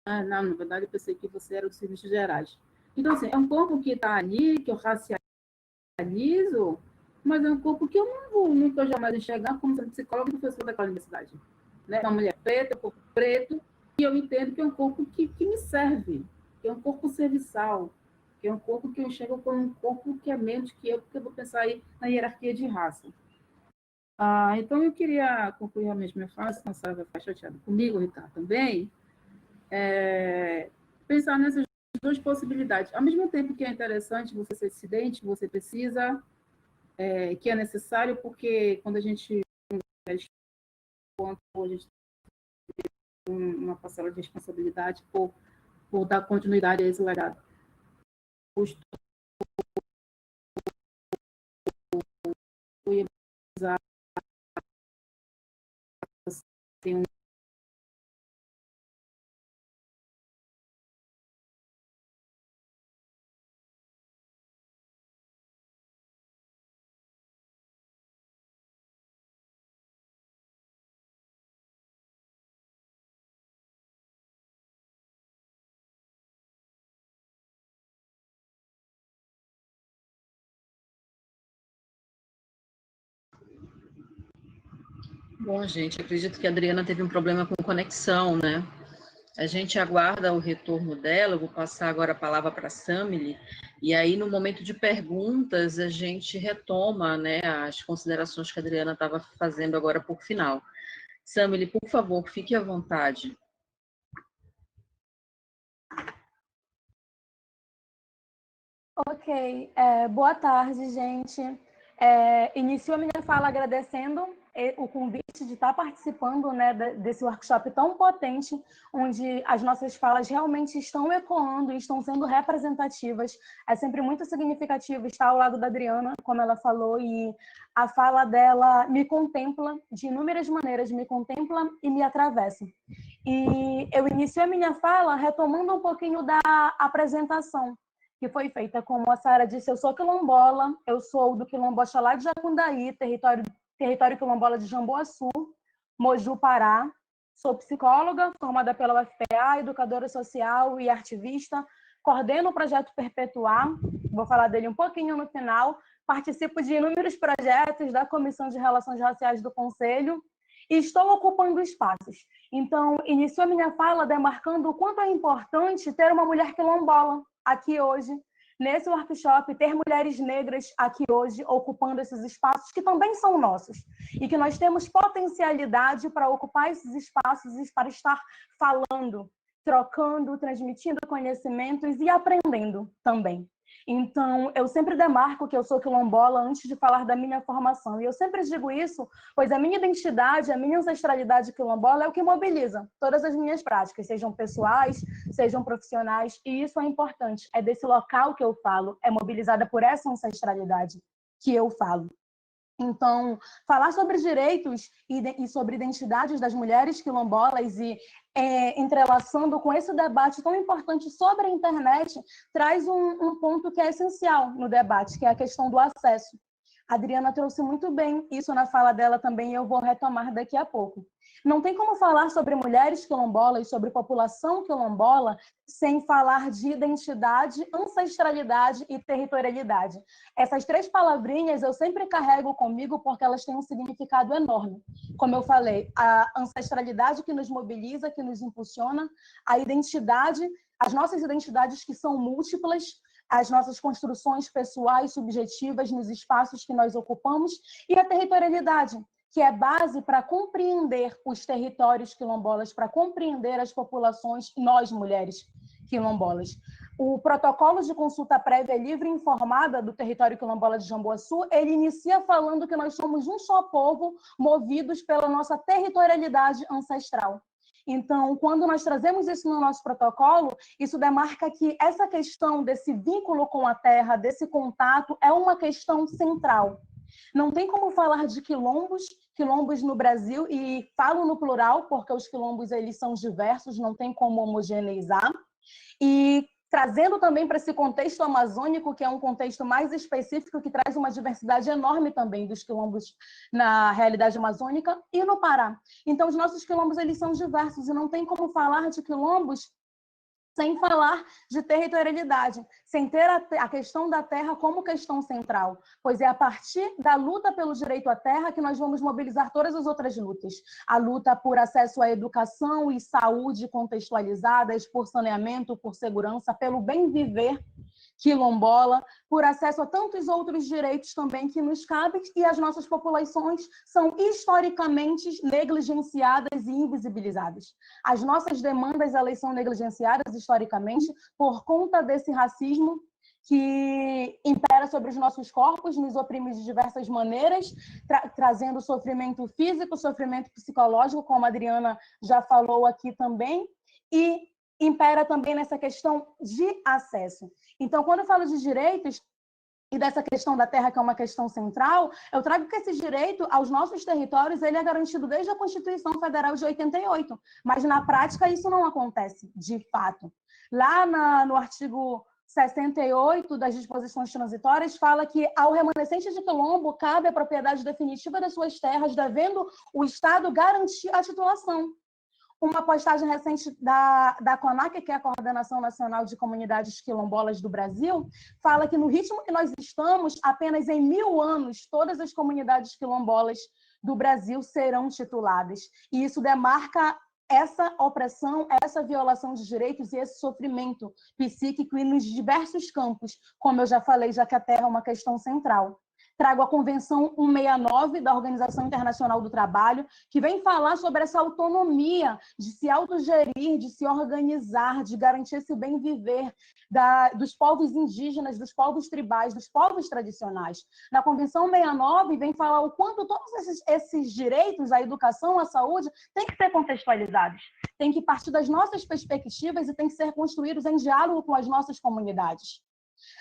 Não, na verdade, eu pensei que você era dos serviços gerais. Então, assim, é um corpo que está ali, que eu racializo, idealizo, mas é um corpo que eu não vou nunca jamais enxergar como sendo psicóloga e professora daquela universidade. Né? Uma mulher preta, corpo preto, e eu entendo que é um corpo que me serve, que é um corpo serviçal, que é um corpo que eu enxergo como um corpo que é menos que eu, porque eu vou pensar aí na hierarquia de raça. Então, eu queria concluir a mesma fala, senão a senhora vai ficar chateada comigo, Ricardo, também, pensar nessas duas possibilidades. Ao mesmo tempo que é interessante você ser dissidente, você precisa, que é necessário, porque quando a gente a gente tem uma parcela de responsabilidade por dar continuidade a esse legado. Tem um Bom, gente, acredito que a Adriana teve um problema com conexão, né? A gente aguarda o retorno dela. Eu vou passar agora a palavra para a Samily, e aí, no momento de perguntas, a gente retoma, né, as considerações que a Adriana estava fazendo agora por final. Samily, por favor, fique à vontade. Ok, boa tarde, gente. Inicio a minha fala agradecendo o convite de estar participando, né, desse workshop tão potente, onde as nossas falas realmente estão ecoando e estão sendo representativas. É sempre muito significativo estar ao lado da Adriana, como ela falou, e a fala dela me contempla de inúmeras maneiras, me contempla e me atravessa. E eu inicio a minha fala retomando um pouquinho da apresentação que foi feita, como a Sara disse, eu sou quilombola, eu sou do quilombo Oxalá de Jacundaí, território quilombola de Jamboaçu, Moju, Pará. Sou psicóloga, formada pela UFPA, educadora social e ativista, coordeno o projeto Perpetuar, vou falar dele um pouquinho no final, participo de inúmeros projetos da Comissão de Relações Raciais do Conselho e estou ocupando espaços. Então, inicio a minha fala demarcando o quanto é importante ter uma mulher quilombola aqui hoje, nesse workshop, ter mulheres negras aqui hoje, ocupando esses espaços que também são nossos, e que nós temos potencialidade para ocupar esses espaços e para estar falando, trocando, transmitindo conhecimentos e aprendendo também. Então, eu sempre demarco que eu sou quilombola antes de falar da minha formação. E eu sempre digo isso, pois a minha identidade, a minha ancestralidade quilombola é o que mobiliza todas as minhas práticas, sejam pessoais, sejam profissionais. E isso é importante. É desse local que eu falo, é mobilizada por essa ancestralidade que eu falo. Então, falar sobre direitos e sobre identidades das mulheres quilombolas e entrelaçando com esse debate tão importante sobre a internet, traz um ponto que é essencial no debate, que é a questão do acesso. A Adriana trouxe muito bem isso na fala dela também, e eu vou retomar daqui a pouco. Não tem como falar sobre mulheres quilombolas, sobre população quilombola, sem falar de identidade, ancestralidade e territorialidade. Essas três palavrinhas eu sempre carrego comigo porque elas têm um significado enorme. Como eu falei, a ancestralidade que nos mobiliza, que nos impulsiona, a identidade, as nossas identidades que são múltiplas, as nossas construções pessoais, subjetivas nos espaços que nós ocupamos, e a territorialidade, que é base para compreender os territórios quilombolas, para compreender as populações, nós, mulheres quilombolas. O protocolo de consulta prévia livre e informada do território quilombola de Jamboaçu, ele inicia falando que nós somos um só povo, movidos pela nossa territorialidade ancestral. Então, quando nós trazemos isso no nosso protocolo, isso demarca que essa questão desse vínculo com a terra, desse contato, é uma questão central. Não tem como falar de quilombos no Brasil, e falo no plural, porque os quilombos eles são diversos, não tem como homogeneizar. E trazendo também para esse contexto amazônico, que é um contexto mais específico, que traz uma diversidade enorme também dos quilombos na realidade amazônica e no Pará. Então, os nossos quilombos eles são diversos, e não tem como falar de quilombos sem falar de territorialidade, sem ter a questão da terra como questão central, pois é a partir da luta pelo direito à terra que nós vamos mobilizar todas as outras lutas. A luta por acesso à educação e saúde contextualizadas, por saneamento, por segurança, pelo bem viver quilombola, por acesso a tantos outros direitos também que nos cabem, e as nossas populações são historicamente negligenciadas e invisibilizadas. As nossas demandas, elas são negligenciadas historicamente por conta desse racismo que impera sobre os nossos corpos, nos oprime de diversas maneiras, trazendo sofrimento físico, sofrimento psicológico, como a Adriana já falou aqui também, e impera também nessa questão de acesso. Então, quando eu falo de direitos e dessa questão da terra, que é uma questão central, eu trago que esse direito aos nossos territórios ele é garantido desde a Constituição Federal de 88, mas na prática isso não acontece, de fato. Lá no artigo 68 das disposições transitórias fala que ao remanescente de quilombo cabe a propriedade definitiva das suas terras, devendo o Estado garantir a titulação. Uma postagem recente da CONAC, que é a Coordenação Nacional de Comunidades Quilombolas do Brasil, fala que no ritmo que nós estamos, apenas em 1000 anos, todas as comunidades quilombolas do Brasil serão tituladas. E isso demarca essa opressão, essa violação de direitos e esse sofrimento psíquico e nos diversos campos, como eu já falei, já que a terra é uma questão central. Trago a Convenção 169 da Organização Internacional do Trabalho, que vem falar sobre essa autonomia de se autogerir, de se organizar, de garantir esse bem viver dos povos indígenas, dos povos tribais, dos povos tradicionais. Na Convenção 69 vem falar o quanto todos esses direitos, à educação, à saúde, têm que ser contextualizados, têm que partir das nossas perspectivas e têm que ser construídos em diálogo com as nossas comunidades.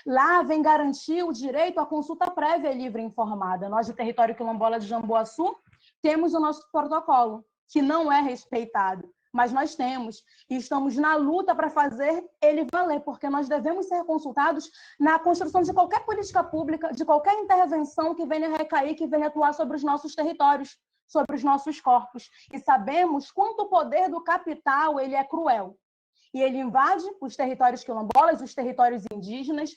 Lá vem garantir o direito à consulta prévia livre e informada. Nós, do território quilombola de Jamboaçu, temos o nosso protocolo, que não é respeitado, mas nós temos, e estamos na luta para fazer ele valer, porque nós devemos ser consultados na construção de qualquer política pública, de qualquer intervenção que venha recair, que venha atuar sobre os nossos territórios, sobre os nossos corpos. E sabemos quanto o poder do capital ele é cruel. E ele invade os territórios quilombolas, os territórios indígenas,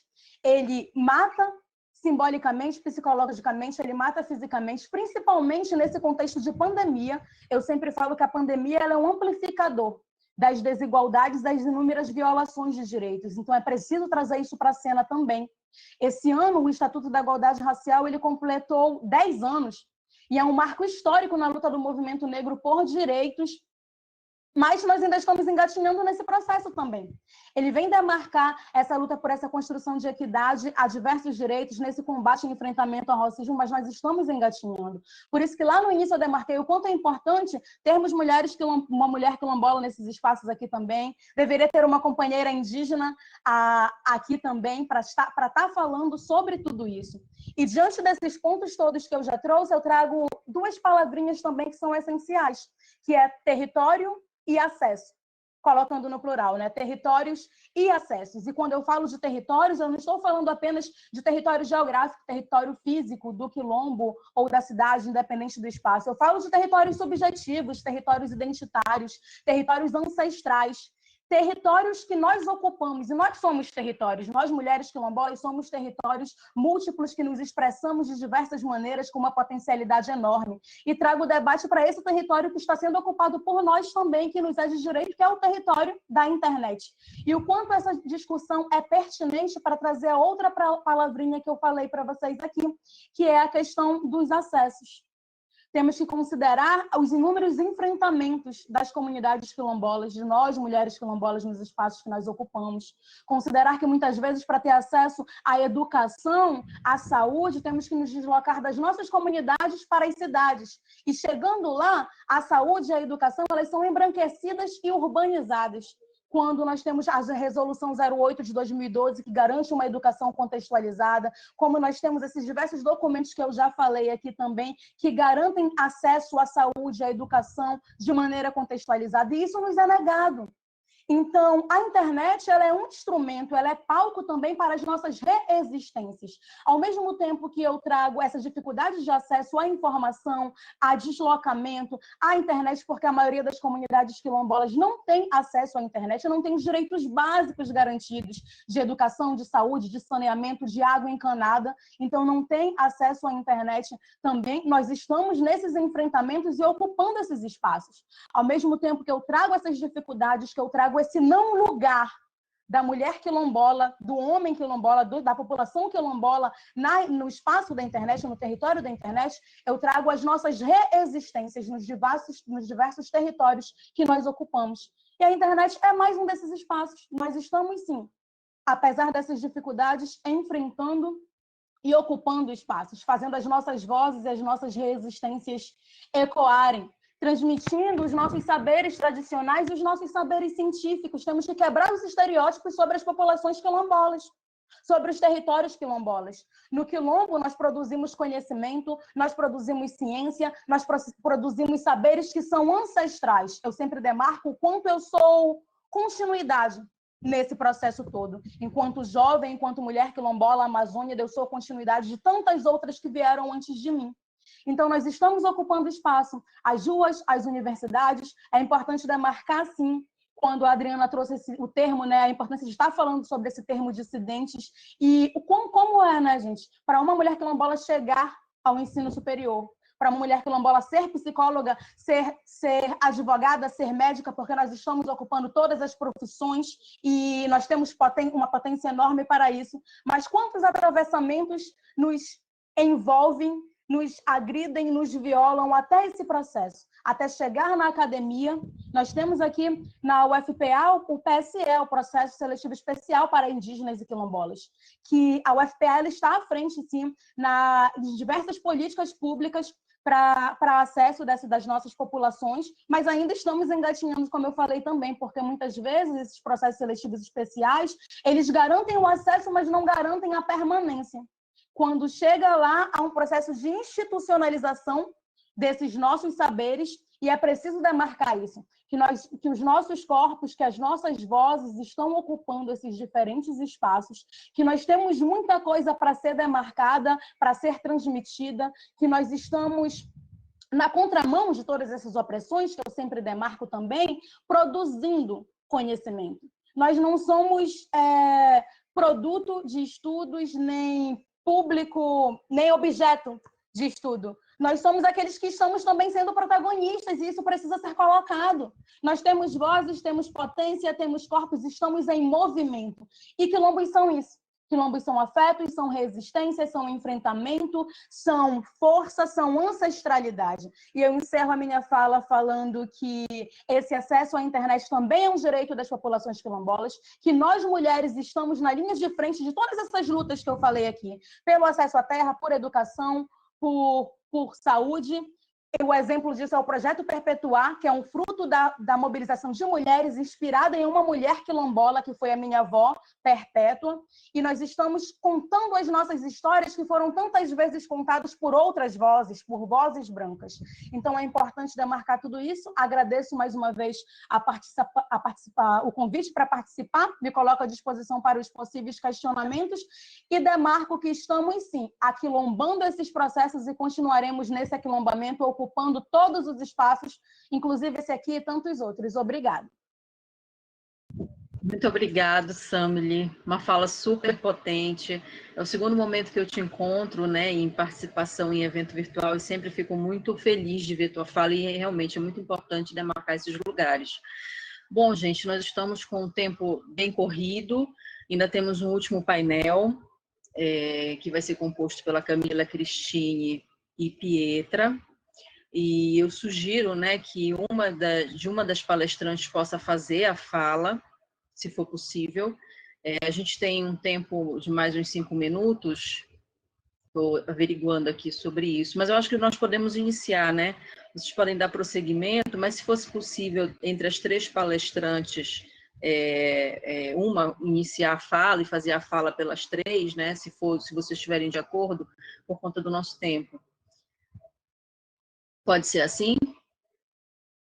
ele mata simbolicamente, psicologicamente, ele mata fisicamente, principalmente nesse contexto de pandemia. Eu sempre falo que a pandemia ela é um amplificador das desigualdades, das inúmeras violações de direitos. Então, é preciso trazer isso para a cena também. Esse ano, o Estatuto da Igualdade Racial ele completou 10 anos, e é um marco histórico na luta do movimento negro por direitos, mas nós ainda estamos engatinhando nesse processo também. Ele vem demarcar essa luta por essa construção de equidade a diversos direitos, nesse combate e enfrentamento ao racismo, mas nós estamos engatinhando. Por isso que lá no início eu demarquei o quanto é importante termos uma mulher quilombola nesses espaços aqui também, deveria ter uma companheira indígena aqui também para estar falando sobre tudo isso. E diante desses pontos todos que eu já trouxe, eu trago duas palavrinhas também que são essenciais, que é território e acesso, colocando no plural, né? Territórios e acessos. E quando eu falo de territórios, eu não estou falando apenas de território geográfico, território físico do quilombo ou da cidade, independente do espaço. Eu falo de territórios subjetivos, territórios identitários, territórios ancestrais, territórios que nós ocupamos, e nós somos territórios, nós mulheres quilombolas somos territórios múltiplos que nos expressamos de diversas maneiras com uma potencialidade enorme. E trago o debate para esse território que está sendo ocupado por nós também, que nos é de direito, que é o território da internet. E o quanto essa discussão é pertinente para trazer a outra palavrinha que eu falei para vocês aqui, que é a questão dos acessos. Temos que considerar os inúmeros enfrentamentos das comunidades quilombolas, de nós, mulheres quilombolas, nos espaços que nós ocupamos. Considerar que, muitas vezes, para ter acesso à educação, à saúde, temos que nos deslocar das nossas comunidades para as cidades. E, chegando lá, a saúde e a educação elas são embranquecidas e urbanizadas. Quando nós temos a Resolução 08 de 2012, que garante uma educação contextualizada, como nós temos esses diversos documentos que eu já falei aqui também, que garantem acesso à saúde, à educação de maneira contextualizada, e isso nos é negado. Então, a internet, ela é um instrumento, ela é palco também para as nossas reexistências. Ao mesmo tempo que eu trago essas dificuldades de acesso à informação, a deslocamento, à internet, porque a maioria das comunidades quilombolas não tem acesso à internet, não tem os direitos básicos garantidos de educação, de saúde, de saneamento, de água encanada, então não tem acesso à internet também. Nós estamos nesses enfrentamentos e ocupando esses espaços. Ao mesmo tempo que eu trago essas dificuldades, que eu trago esse não lugar da mulher quilombola, do homem quilombola, da população quilombola no espaço da internet, no território da internet, eu trago as nossas reexistências nos diversos territórios que nós ocupamos. E a internet é mais um desses espaços. Nós estamos, sim, apesar dessas dificuldades, enfrentando e ocupando espaços, fazendo as nossas vozes e as nossas resistências ecoarem, transmitindo os nossos saberes tradicionais e os nossos saberes científicos. Temos que quebrar os estereótipos sobre as populações quilombolas, sobre os territórios quilombolas. No quilombo, nós produzimos conhecimento, nós produzimos ciência, nós produzimos saberes que são ancestrais. Eu sempre demarco o quanto eu sou continuidade nesse processo todo. Enquanto jovem, enquanto mulher quilombola, amazônia, eu sou continuidade de tantas outras que vieram antes de mim. Então, nós estamos ocupando espaço. As ruas, as universidades, é importante demarcar, sim, quando a Adriana trouxe o termo, né, a importância de estar falando sobre esse termo dissidentes e como é, né, gente, para uma mulher quilombola chegar ao ensino superior, para uma mulher quilombola ser psicóloga, ser advogada, ser médica, porque nós estamos ocupando todas as profissões e nós temos uma potência enorme para isso. Mas quantos atravessamentos nos envolvem, nos agridem, nos violam até esse processo, até chegar na academia? Nós temos aqui na UFPA o PSE, o Processo Seletivo Especial para Indígenas e Quilombolas, que a UFPA ela está à frente, sim, de diversas políticas públicas para acesso das nossas populações, mas ainda estamos engatinhando, como eu falei também, porque muitas vezes esses processos seletivos especiais, eles garantem o acesso, mas não garantem a permanência. Quando chega lá, há um processo de institucionalização desses nossos saberes, e é preciso demarcar isso, que os nossos corpos, que as nossas vozes estão ocupando esses diferentes espaços, que nós temos muita coisa para ser demarcada, para ser transmitida, que nós estamos na contramão de todas essas opressões, que eu sempre demarco também, produzindo conhecimento. Nós não somos produto de estudos, nem público, nem objeto de estudo. Nós somos aqueles que estamos também sendo protagonistas e isso precisa ser colocado. Nós temos vozes, temos potência, temos corpos, estamos em movimento. E quilombos são isso. Quilombos são afetos, são resistências, são enfrentamento, são força, são ancestralidade. E eu encerro a minha fala falando que esse acesso à internet também é um direito das populações quilombolas, que nós, mulheres, estamos na linha de frente de todas essas lutas que eu falei aqui, pelo acesso à terra, por educação, por saúde. O exemplo disso é o Projeto Perpetuar, que é um fruto da mobilização de mulheres, inspirada em uma mulher quilombola, que foi a minha avó, Perpétua. E nós estamos contando as nossas histórias que foram tantas vezes contadas por outras vozes, por vozes brancas. Então, é importante demarcar tudo isso. Agradeço mais uma vez o convite para participar, me coloco à disposição para os possíveis questionamentos e demarco que estamos, sim, aquilombando esses processos e continuaremos nesse aquilombamento, ocupando todos os espaços, inclusive esse aqui e tantos outros. Obrigada. Muito obrigada, Samily. Uma fala super potente. É o segundo momento que eu te encontro, né, em participação em evento virtual, e sempre fico muito feliz de ver tua fala, e realmente é muito importante demarcar esses lugares. Bom, gente, nós estamos com um tempo bem corrido, ainda temos um último painel, que vai ser composto pela Camila, Cristine e Pietra. E eu sugiro, né, que uma das palestrantes possa fazer a fala, se for possível. A gente tem um tempo de mais uns 5 minutos, estou averiguando aqui sobre isso, mas eu acho que nós podemos iniciar, né? Vocês podem dar prosseguimento, mas se fosse possível, entre as 3 palestrantes, uma iniciar a fala e fazer a fala pelas 3, né? Se vocês estiverem de acordo, por conta do nosso tempo. Pode ser assim?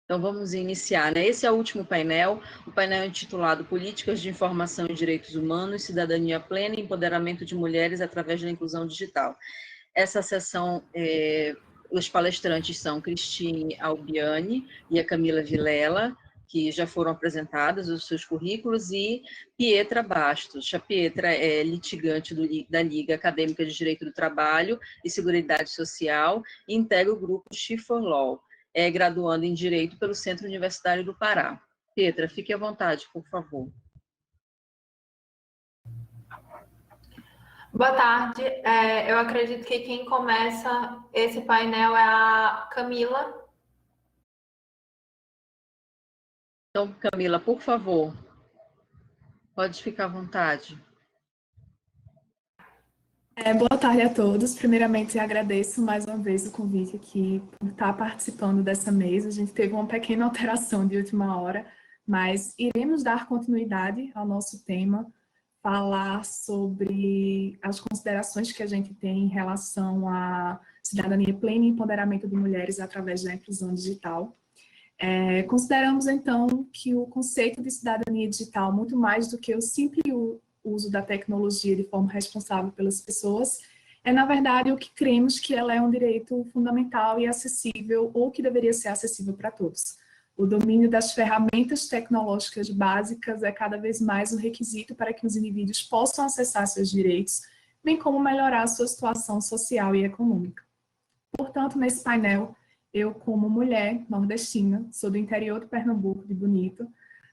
Então, vamos iniciar, né? Esse é o último painel. O painel é intitulado Políticas de Informação e Direitos Humanos, Cidadania Plena e Empoderamento de Mulheres através da Inclusão Digital. Essa sessão, os palestrantes são Cristine Albiani e a Camila Vilela, que já foram apresentadas os seus currículos, e Pietra Bastos. A Pietra é litigante da Liga Acadêmica de Direito do Trabalho e Seguridade Social e integra o grupo She4 Law. É graduando em Direito pelo Centro Universitário do Pará. Pietra, fique à vontade, por favor. Boa tarde. Eu acredito que quem começa esse painel é a Camila. Então, Camila, por favor, pode ficar à vontade. Boa tarde a todos. Primeiramente, agradeço mais uma vez o convite aqui por estar participando dessa mesa. A gente teve uma pequena alteração de última hora, mas iremos dar continuidade ao nosso tema, falar sobre as considerações que a gente tem em relação à cidadania plena e empoderamento de mulheres através da inclusão digital. Consideramos, então, que o conceito de cidadania digital, muito mais do que o simples uso da tecnologia de forma responsável pelas pessoas, é, na verdade, o que cremos que ela é um direito fundamental e acessível, ou que deveria ser acessível para todos. O domínio das ferramentas tecnológicas básicas é cada vez mais um requisito para que os indivíduos possam acessar seus direitos, bem como melhorar a sua situação social e econômica. Portanto, nesse painel, eu, como mulher nordestina, sou do interior de Pernambuco, de Bonito,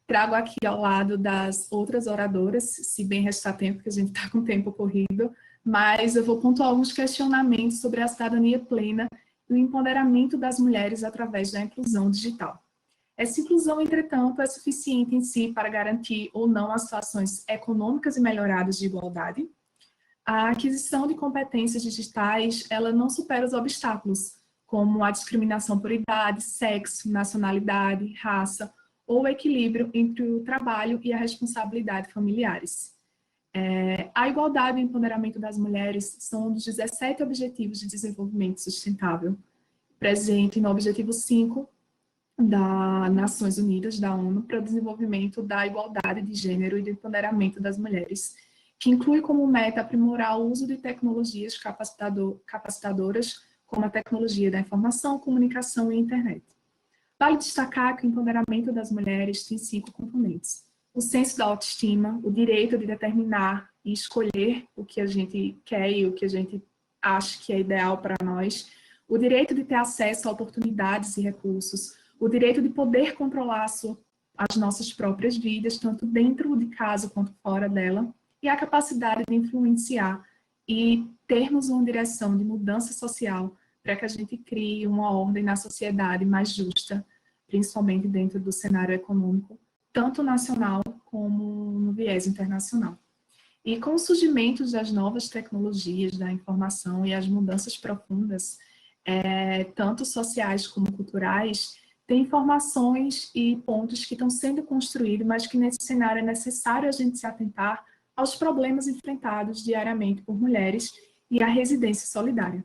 trago aqui ao lado das outras oradoras, se bem restar tempo, porque a gente está com o tempo corrido, mas eu vou pontuar alguns questionamentos sobre a cidadania plena e o empoderamento das mulheres através da inclusão digital. Essa inclusão, entretanto, é suficiente em si para garantir ou não as situações econômicas e melhoradas de igualdade. A aquisição de competências digitais, ela não supera os obstáculos, como a discriminação por idade, sexo, nacionalidade, raça, ou o equilíbrio entre o trabalho e a responsabilidade familiares. A igualdade e o empoderamento das mulheres são um dos 17 Objetivos de Desenvolvimento Sustentável, presente no Objetivo 5 das Nações Unidas, da ONU, para o desenvolvimento da igualdade de gênero e do empoderamento das mulheres, que inclui como meta aprimorar o uso de tecnologias capacitadoras, como a tecnologia da informação, comunicação e internet. Vale destacar que o empoderamento das mulheres tem 5 componentes: o senso da autoestima, o direito de determinar e escolher o que a gente quer e o que a gente acha que é ideal para nós, o direito de ter acesso a oportunidades e recursos, o direito de poder controlar as nossas próprias vidas, tanto dentro de casa quanto fora dela, e a capacidade de influenciar e termos uma direção de mudança social para que a gente crie uma ordem na sociedade mais justa, principalmente dentro do cenário econômico, tanto nacional como no viés internacional. E com o surgimento das novas tecnologias da informação e as mudanças profundas, tanto sociais como culturais, tem informações e pontos que estão sendo construídos, mas que nesse cenário é necessário a gente se atentar aos problemas enfrentados diariamente por mulheres e à residência solidária.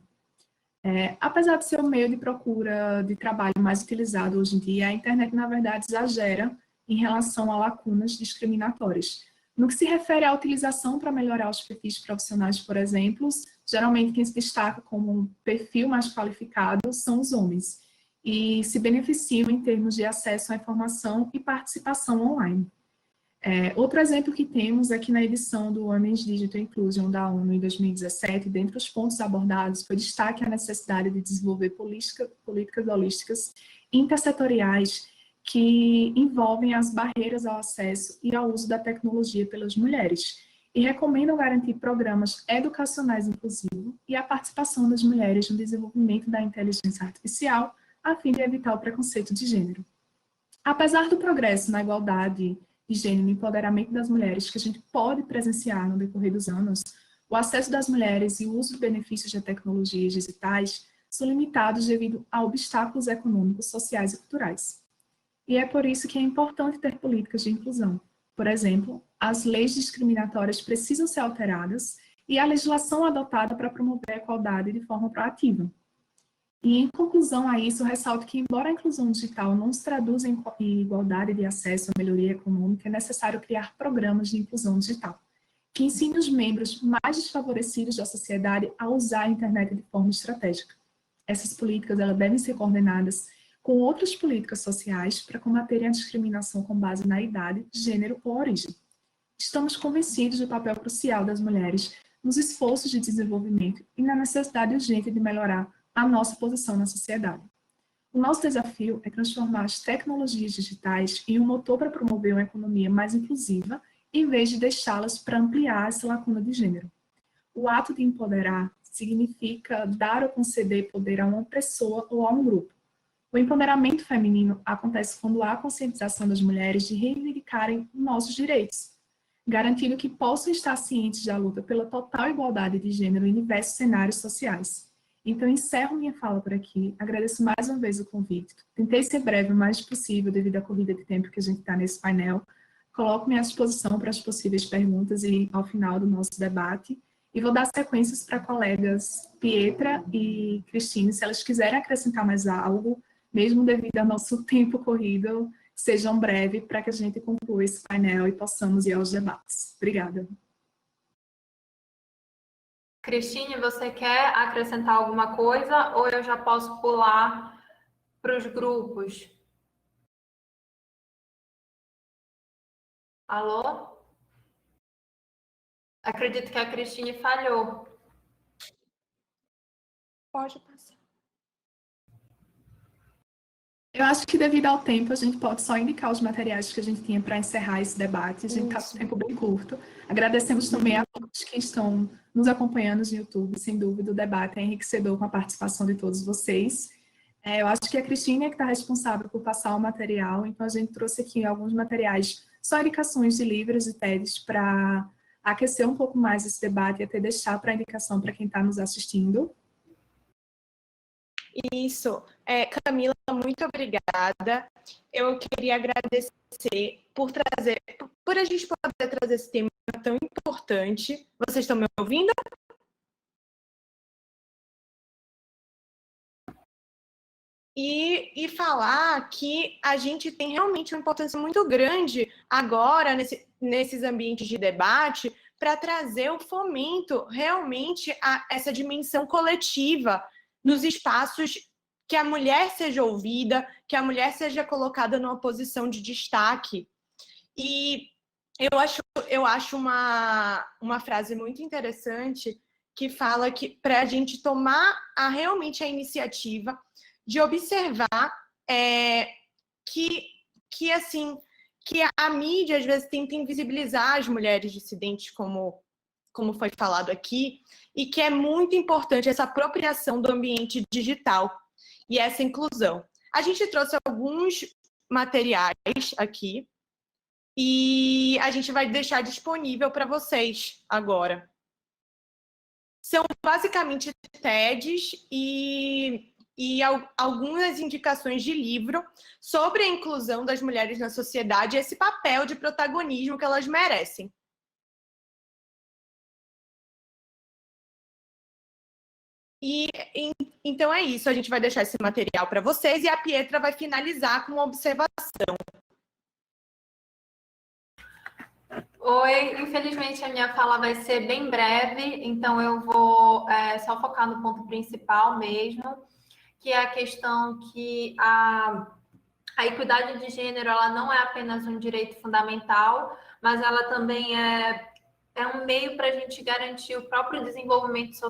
Apesar de ser o meio de procura de trabalho mais utilizado hoje em dia, a internet, na verdade, exagera em relação a lacunas discriminatórias. No que se refere à utilização para melhorar os perfis profissionais, por exemplo, geralmente quem se destaca como um perfil mais qualificado são os homens, e se beneficiam em termos de acesso à informação e participação online. Outro exemplo que temos é que na edição do Women's Digital Inclusion da ONU em 2017, dentre os pontos abordados, foi destaque a necessidade de desenvolver políticas holísticas intersetoriais que envolvem as barreiras ao acesso e ao uso da tecnologia pelas mulheres, e recomendam garantir programas educacionais inclusivos e a participação das mulheres no desenvolvimento da inteligência artificial, a fim de evitar o preconceito de gênero. Apesar do progresso na igualdade de gênero e empoderamento das mulheres que a gente pode presenciar no decorrer dos anos, o acesso das mulheres e o uso de benefícios de tecnologias digitais são limitados devido a obstáculos econômicos, sociais e culturais. E é por isso que é importante ter políticas de inclusão. Por exemplo, as leis discriminatórias precisam ser alteradas e a legislação adotada para promover a igualdade de forma proativa. E, em conclusão a isso, eu ressalto que, embora a inclusão digital não se traduza em igualdade de acesso à melhoria econômica, é necessário criar programas de inclusão digital, que ensinem os membros mais desfavorecidos da sociedade a usar a internet de forma estratégica. Essas políticas elas devem ser coordenadas com outras políticas sociais para combaterem a discriminação com base na idade, gênero ou origem. Estamos convencidos do papel crucial das mulheres nos esforços de desenvolvimento e na necessidade urgente de melhorar a nossa posição na sociedade. O nosso desafio é transformar as tecnologias digitais em um motor para promover uma economia mais inclusiva, em vez de deixá-las para ampliar essa lacuna de gênero. O ato de empoderar significa dar ou conceder poder a uma pessoa ou a um grupo. O empoderamento feminino acontece quando há conscientização das mulheres de reivindicarem nossos direitos, garantindo que possam estar cientes da luta pela total igualdade de gênero em diversos cenários sociais. Então, encerro minha fala por aqui, agradeço mais uma vez o convite. Tentei ser breve o mais possível devido à corrida de tempo que a gente está nesse painel. Coloco-me à disposição para as possíveis perguntas e ao final do nosso debate. E vou dar sequências para colegas Pietra e Cristine, se elas quiserem acrescentar mais algo, mesmo devido ao nosso tempo corrido, sejam breves para que a gente conclua esse painel e possamos ir aos debates. Obrigada. Cristine, você quer acrescentar alguma coisa ou eu já posso pular para os grupos? Alô? Acredito que a Cristine falhou. Pode passar. Eu acho que devido ao tempo, a gente pode só indicar os materiais que a gente tinha para encerrar esse debate. A gente está com um tempo bem curto. Agradecemos também a todos que estão nos acompanhando no YouTube. Sem dúvida, o debate é enriquecedor com a participação de todos vocês. Eu acho que a Cristina é que está responsável por passar o material, então a gente trouxe aqui alguns materiais, só indicações de livros e TEDs para aquecer um pouco mais esse debate e até deixar para indicação para quem está nos assistindo. Isso. Camila, muito obrigada. Eu queria agradecer por a gente poder trazer esse tema tão importante. Vocês estão me ouvindo? E falar que a gente tem realmente uma importância muito grande agora, nesses ambientes de debate, para trazer o fomento realmente a essa dimensão coletiva nos espaços, que a mulher seja ouvida, que a mulher seja colocada numa posição de destaque. E eu acho uma frase muito interessante que fala que para a gente tomar realmente a iniciativa de observar que a mídia às vezes tenta invisibilizar as mulheres dissidentes, como foi falado aqui, e que é muito importante essa apropriação do ambiente digital e essa inclusão. A gente trouxe alguns materiais aqui e a gente vai deixar disponível para vocês agora. São basicamente TEDs e algumas indicações de livro sobre a inclusão das mulheres na sociedade e esse papel de protagonismo que elas merecem. Então é isso, a gente vai deixar esse material para vocês e a Pietra vai finalizar com uma observação. Oi, infelizmente a minha fala vai ser bem breve, então eu vou só focar no ponto principal mesmo, que é a questão que a equidade de gênero ela não é apenas um direito fundamental, mas ela também é um meio para a gente garantir o próprio desenvolvimento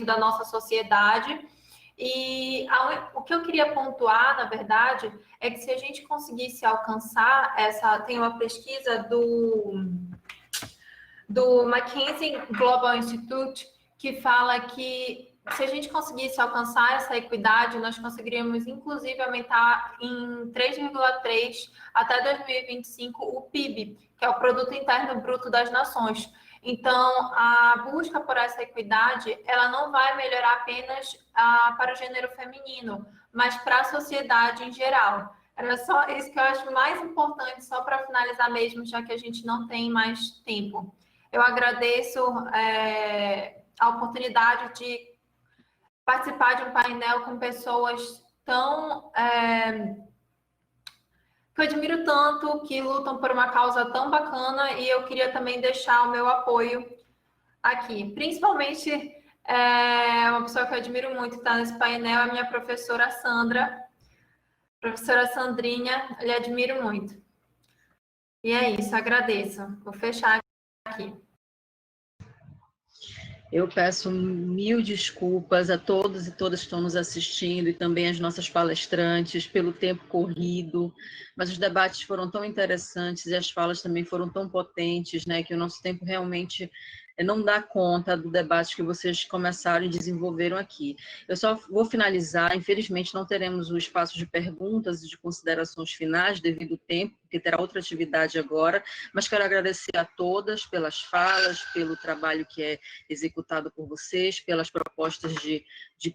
da nossa sociedade. E o que eu queria pontuar, na verdade, é que se a gente conseguisse alcançar tem uma pesquisa do McKinsey Global Institute que fala que se a gente conseguisse alcançar essa equidade, nós conseguiríamos, inclusive, aumentar em 3,3 até 2025 o PIB, que é o Produto Interno Bruto das Nações. Então, a busca por essa equidade, ela não vai melhorar apenas para o gênero feminino, mas para a sociedade em geral. Era só isso que eu acho mais importante, só para finalizar mesmo, já que a gente não tem mais tempo. Eu agradeço a oportunidade de participar de um painel com pessoas tão... que eu admiro tanto, que lutam por uma causa tão bacana, e eu queria também deixar o meu apoio aqui. Principalmente, uma pessoa que eu admiro muito que está nesse painel é a minha professora Sandra, professora Sandrinha, eu lhe admiro muito. E é isso, agradeço. Vou fechar aqui. Eu peço mil desculpas a todos e todas que estão nos assistindo e também às nossas palestrantes pelo tempo corrido, mas os debates foram tão interessantes e as falas também foram tão potentes, né, que o nosso tempo realmente não dá conta do debate que vocês começaram e desenvolveram aqui. Eu só vou finalizar, infelizmente não teremos o espaço de perguntas e de considerações finais devido ao tempo, porque terá outra atividade agora, mas quero agradecer a todas pelas falas, pelo trabalho que é executado por vocês, pelas propostas de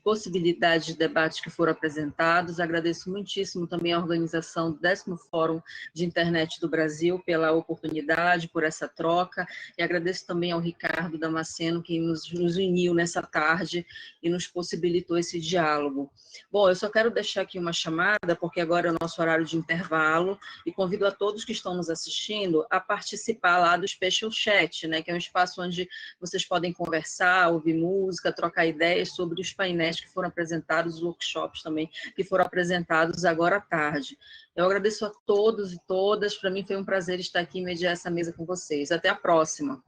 possibilidades de debate que foram apresentados. Agradeço muitíssimo também a organização do 10º Fórum de Internet do Brasil pela oportunidade, por essa troca, e agradeço também ao Ricardo Damasceno, que nos uniu nessa tarde e nos possibilitou esse diálogo. Bom, eu só quero deixar aqui uma chamada, porque agora é o nosso horário de intervalo, e convido a todos que estão nos assistindo a participar lá do Special Chat, né, que é um espaço onde vocês podem conversar, ouvir música, trocar ideias sobre os painéis que foram apresentados, os workshops também que foram apresentados agora à tarde. Eu agradeço a todos e todas, para mim foi um prazer estar aqui e mediar essa mesa com vocês. Até a próxima.